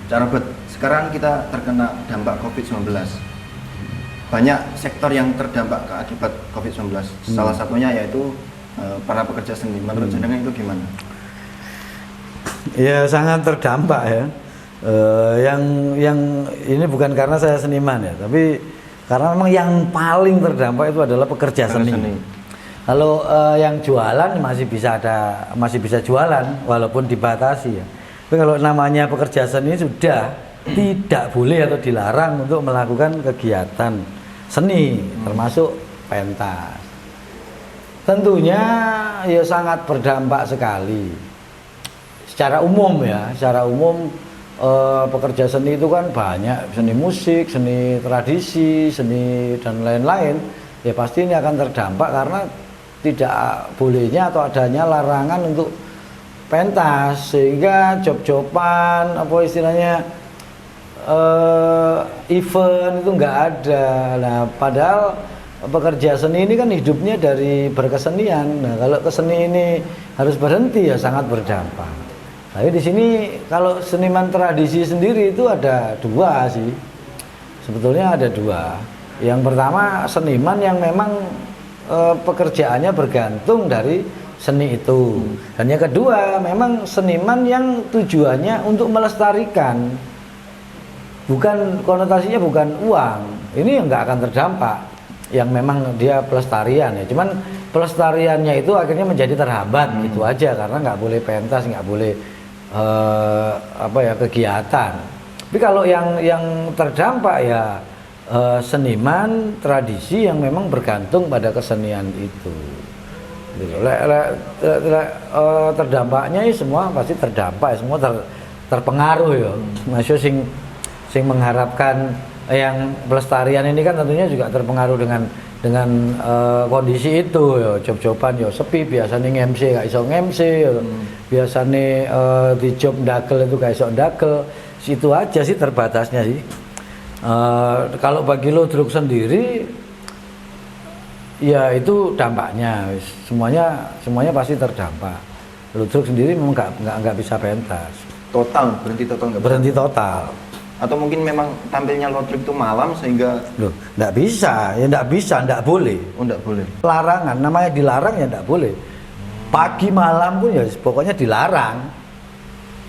Cara buat sekarang kita terkena dampak COVID-19. Banyak sektor yang terdampak akibat COVID-19. Salah satunya yaitu para pekerja seni. Menurut jenengan itu gimana? Ya sangat terdampak ya. Yang ini bukan karena saya seniman ya, tapi karena memang yang paling terdampak itu adalah pekerja seni. Kalau yang jualan masih bisa jualan walaupun dibatasi ya. Tapi kalau namanya pekerja seni sudah tidak boleh atau dilarang untuk melakukan kegiatan seni termasuk pentas. Tentunya ya sangat berdampak sekali. Secara umum ya, pekerja seni itu kan banyak, seni musik, seni tradisi, seni dan lain-lain. Ya pasti ini akan terdampak karena tidak bolehnya atau adanya larangan untuk pentas, sehingga job-joban apa istilahnya event itu nggak ada. Nah padahal pekerja seni ini kan hidupnya dari berkesenian. Nah kalau keseni ini harus berhenti ya sangat berdampak. Tapi di sini kalau seniman tradisi sendiri itu ada dua sih. Sebetulnya ada dua. Yang pertama seniman yang memang pekerjaannya bergantung dari seni itu. Dan yang kedua memang seniman yang tujuannya untuk melestarikan. Bukan konotasinya bukan uang. Ini yang nggak akan terdampak. Yang memang dia pelestarian ya. Cuman pelestariannya itu akhirnya menjadi terhambat gitu aja karena nggak boleh pentas, nggak boleh kegiatan. Tapi kalau yang terdampak ya seniman tradisi yang memang bergantung pada kesenian itu. Terdampaknya ya semua pasti terdampak, semua terpengaruh ya. Maksudnya sing mengharapkan yang pelestarian ini kan tentunya juga terpengaruh dengan kondisi itu ya. Job-joban ya sepi, biasanya MC gak iso MC ya. Biasanya di job ndagel itu gak iso ndagel. Situ aja sih terbatasnya sih. Kalau bagi ludruk sendiri ya itu dampaknya semuanya pasti terdampak. Ludruk sendiri memang nggak bisa pentas. Berhenti total. Atau mungkin memang tampilnya ludruk itu malam sehingga nggak bisa, nggak boleh. Oh nggak boleh. Larangan, namanya dilarang ya nggak boleh. Pagi malam pun ya pokoknya dilarang.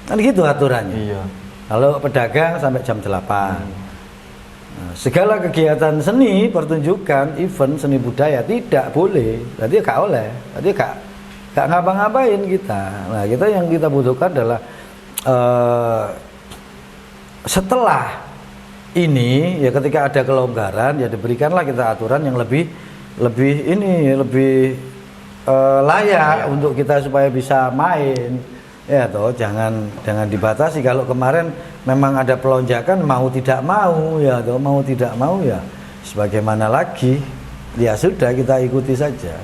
Kan gitu aturannya. Iya. Kalau pedagang sampai jam 8. Nah, segala kegiatan seni, pertunjukan, event seni budaya tidak boleh. Berarti gak oleh. Berarti gak ngapa-ngapain kita. Nah, yang kita butuhkan adalah setelah ini ya ketika ada kelonggaran ya diberikanlah kita aturan yang lebih layak untuk kita supaya bisa main. Ya toh jangan dibatasi. Kalau kemarin memang ada pelonjakan mau tidak mau ya sebagaimana lagi ya sudah kita ikuti saja.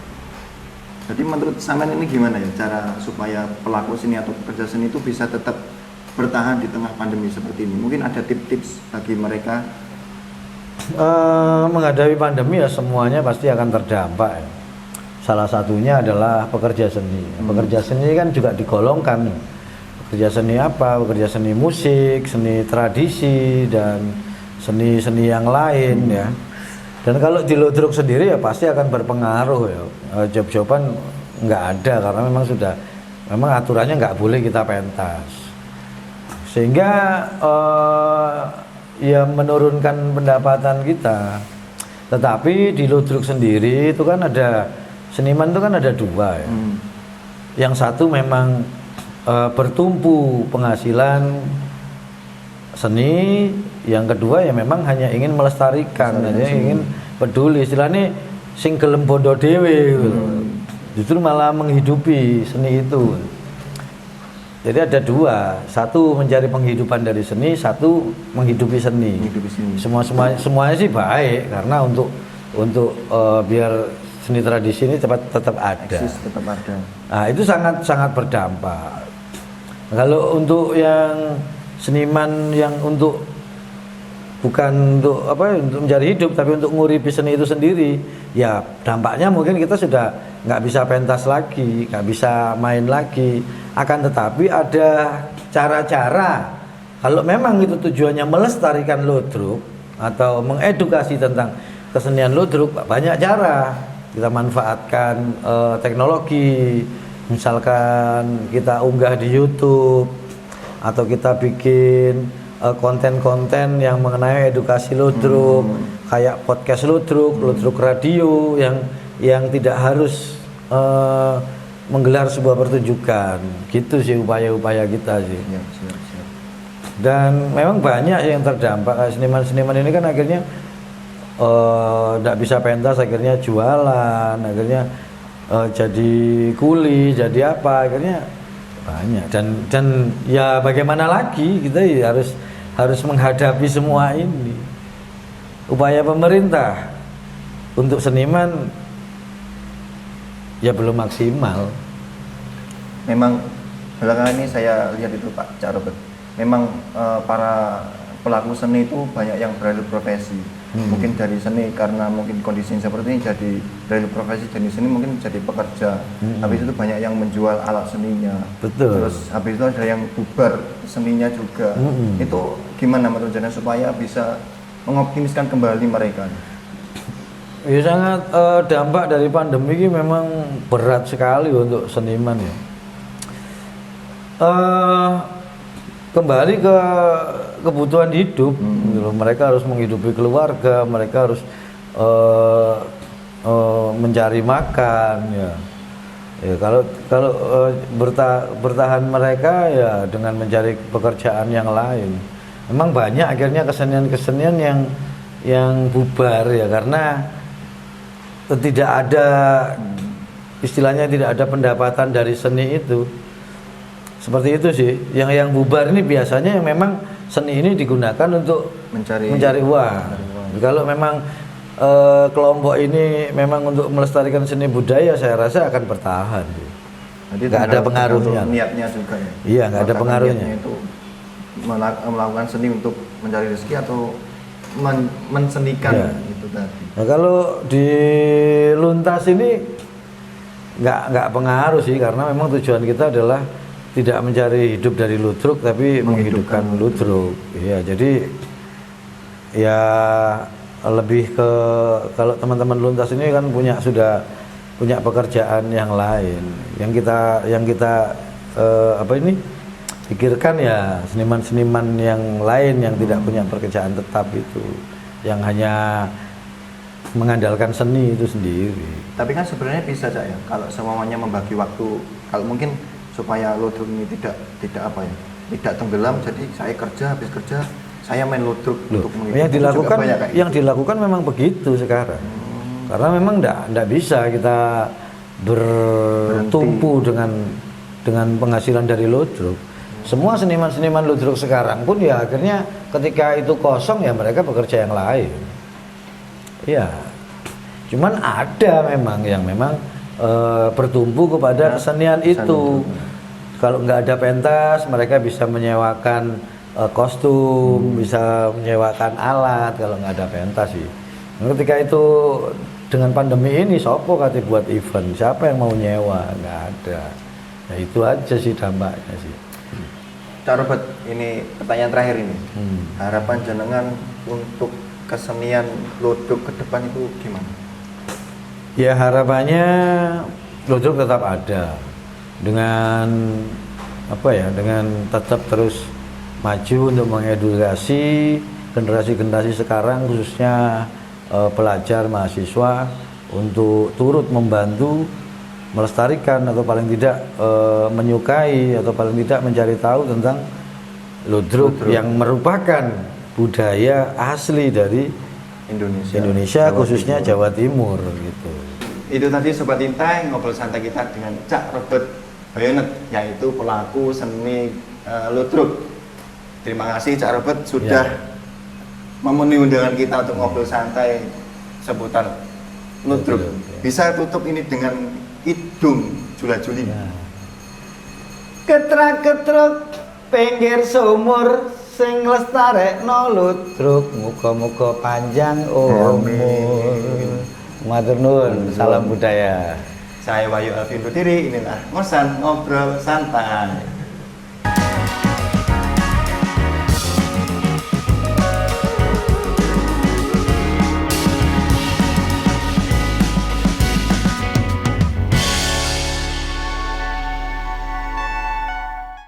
Jadi menurut Saman ini gimana ya cara supaya pelaku seni atau pekerja seni itu bisa tetap bertahan di tengah pandemi seperti ini? Mungkin ada tips-tips bagi mereka? Menghadapi pandemi ya semuanya pasti akan terdampak ya. Salah satunya adalah pekerja seni. Pekerja seni kan juga digolongkan. Pekerja seni apa? Pekerja seni musik, seni tradisi, dan seni-seni yang lain ya. Dan kalau di Ludruk sendiri ya pasti akan berpengaruh ya. Job-joban nggak ada karena memang aturannya nggak boleh kita pentas. Sehingga ya menurunkan pendapatan kita. Tetapi di Ludruk sendiri itu kan ada seniman itu kan ada dua ya. Yang satu memang bertumpu penghasilan seni, yang kedua ya memang hanya ingin melestarikan, hanya ingin peduli, istilahnya sing gelem bondo dhewe gitu. Justru malah menghidupi seni itu. Jadi ada dua, satu mencari penghidupan dari seni, satu menghidupi seni. Semuanya sih baik karena untuk biar seni tradisi ini tetap ada. Tetap ada. Nah, itu sangat berdampak. Kalau untuk yang seniman yang bukan untuk mencari hidup tapi untuk nguripi seni itu sendiri, ya dampaknya mungkin kita sudah nggak bisa pentas lagi, nggak bisa main lagi. Akan tetapi ada cara-cara, kalau memang itu tujuannya melestarikan Ludruk atau mengedukasi tentang kesenian Ludruk, banyak cara. Kita manfaatkan teknologi, misalkan kita unggah di YouTube atau kita bikin konten-konten yang mengenai edukasi Ludruk, kayak podcast Ludruk Radio yang tidak harus menggelar sebuah pertunjukan. Gitu sih upaya-upaya kita sih. Ya, siap. Dan memang banyak yang terdampak. Seniman-seniman ini kan akhirnya tidak bisa pentas, akhirnya jualan, akhirnya jadi kuli, jadi apa, akhirnya banyak. Dan ya bagaimana lagi, kita ya harus menghadapi semua ini. Upaya pemerintah untuk seniman ya belum maksimal. Memang belakangan ini saya lihat itu Pak Cak Robert, memang para pelaku seni itu banyak yang beralih profesi. Mungkin dari seni karena mungkin kondisi seperti ini jadi beralih profesi, jadi seni mungkin jadi pekerja. Habis itu banyak yang menjual alat seninya. Betul. Terus habis itu ada yang bubar seninya juga. Itu gimana menurut Anda supaya bisa mengoptimiskan kembali mereka? Ya sangat dampak dari pandemi ini memang berat sekali untuk seniman ya. Kembali ke kebutuhan hidup, gitu loh. Mereka harus menghidupi keluarga, mereka harus mencari makan ya. Ya kalau bertahan mereka ya dengan mencari pekerjaan yang lain. Memang banyak akhirnya kesenian-kesenian yang bubar ya karena tidak ada, istilahnya tidak ada pendapatan dari seni itu. Seperti itu sih. Yang bubar ini biasanya yang memang seni ini digunakan untuk mencari uang. Kalau memang kelompok ini memang untuk melestarikan seni budaya, saya rasa akan bertahan. Jadi nggak ada pengaruhnya. Niatnya juga ya. Iya, nggak ada pengaruhnya. Itu melakukan seni untuk mencari rezeki atau mensenikan itu tadi. Nah, kalau di Luntas ini nggak pengaruh sih karena memang tujuan kita adalah tidak mencari hidup dari Ludruk tapi menghidupkan Ludruk. Iya, jadi ya lebih ke kalau teman-teman Luntas ini kan sudah punya pekerjaan yang lain. Yang kita pikirkan ya seniman-seniman yang lain yang tidak punya pekerjaan tetap itu, yang hanya mengandalkan seni itu sendiri. Tapi kan sebenarnya bisa saja ya kalau semuanya membagi waktu, kalau mungkin supaya Ludruk ini tidak tenggelam, jadi saya kerja, habis kerja saya main Ludruk untuk yang dilakukan memang begitu sekarang. Karena memang enggak bisa kita bertumpu dengan penghasilan dari Ludruk. Semua seniman-seniman Ludruk sekarang pun ya akhirnya ketika itu kosong ya mereka bekerja yang lain. Iya. Cuman ada memang yang bertumpu kepada kesenian itu. Kalau nggak ada pentas, mereka bisa menyewakan kostum, bisa menyewakan alat kalau nggak ada pentas sih. Ketika itu dengan pandemi ini sopo kate buat event, siapa yang mau nyewa, nggak ada. Ya itu aja sih dampaknya sih. Cak Robert, ini pertanyaan terakhir ini. Harapan jenengan untuk kesenian Ludruk ke depan itu gimana? Ya harapannya Ludruk tetap ada dengan apa ya, dengan tetap terus maju untuk mengedukasi generasi-generasi sekarang, khususnya pelajar mahasiswa, untuk turut membantu melestarikan atau paling tidak menyukai atau paling tidak mencari tahu tentang Ludruk yang merupakan budaya asli dari Indonesia khususnya Jawa Timur gitu. Itu tadi Sobat Intai, ngobrol santai kita dengan Cak Robert Bayonet, yaitu pelaku seni Ludruk. Terima kasih Cak Robert sudah memenuhi undangan kita untuk ngobrol santai seputar Ludruk. Bisa tutup ini dengan Kidung Jula Juli. Ketrak-ketruk pinggir sumur sing lestarekno Ludruk, muga-muga panjang umur. Matur nuwun, salam budaya. Saya Wahyu Alvin Berdiri, inilah Ngosan Ngobrol Santai.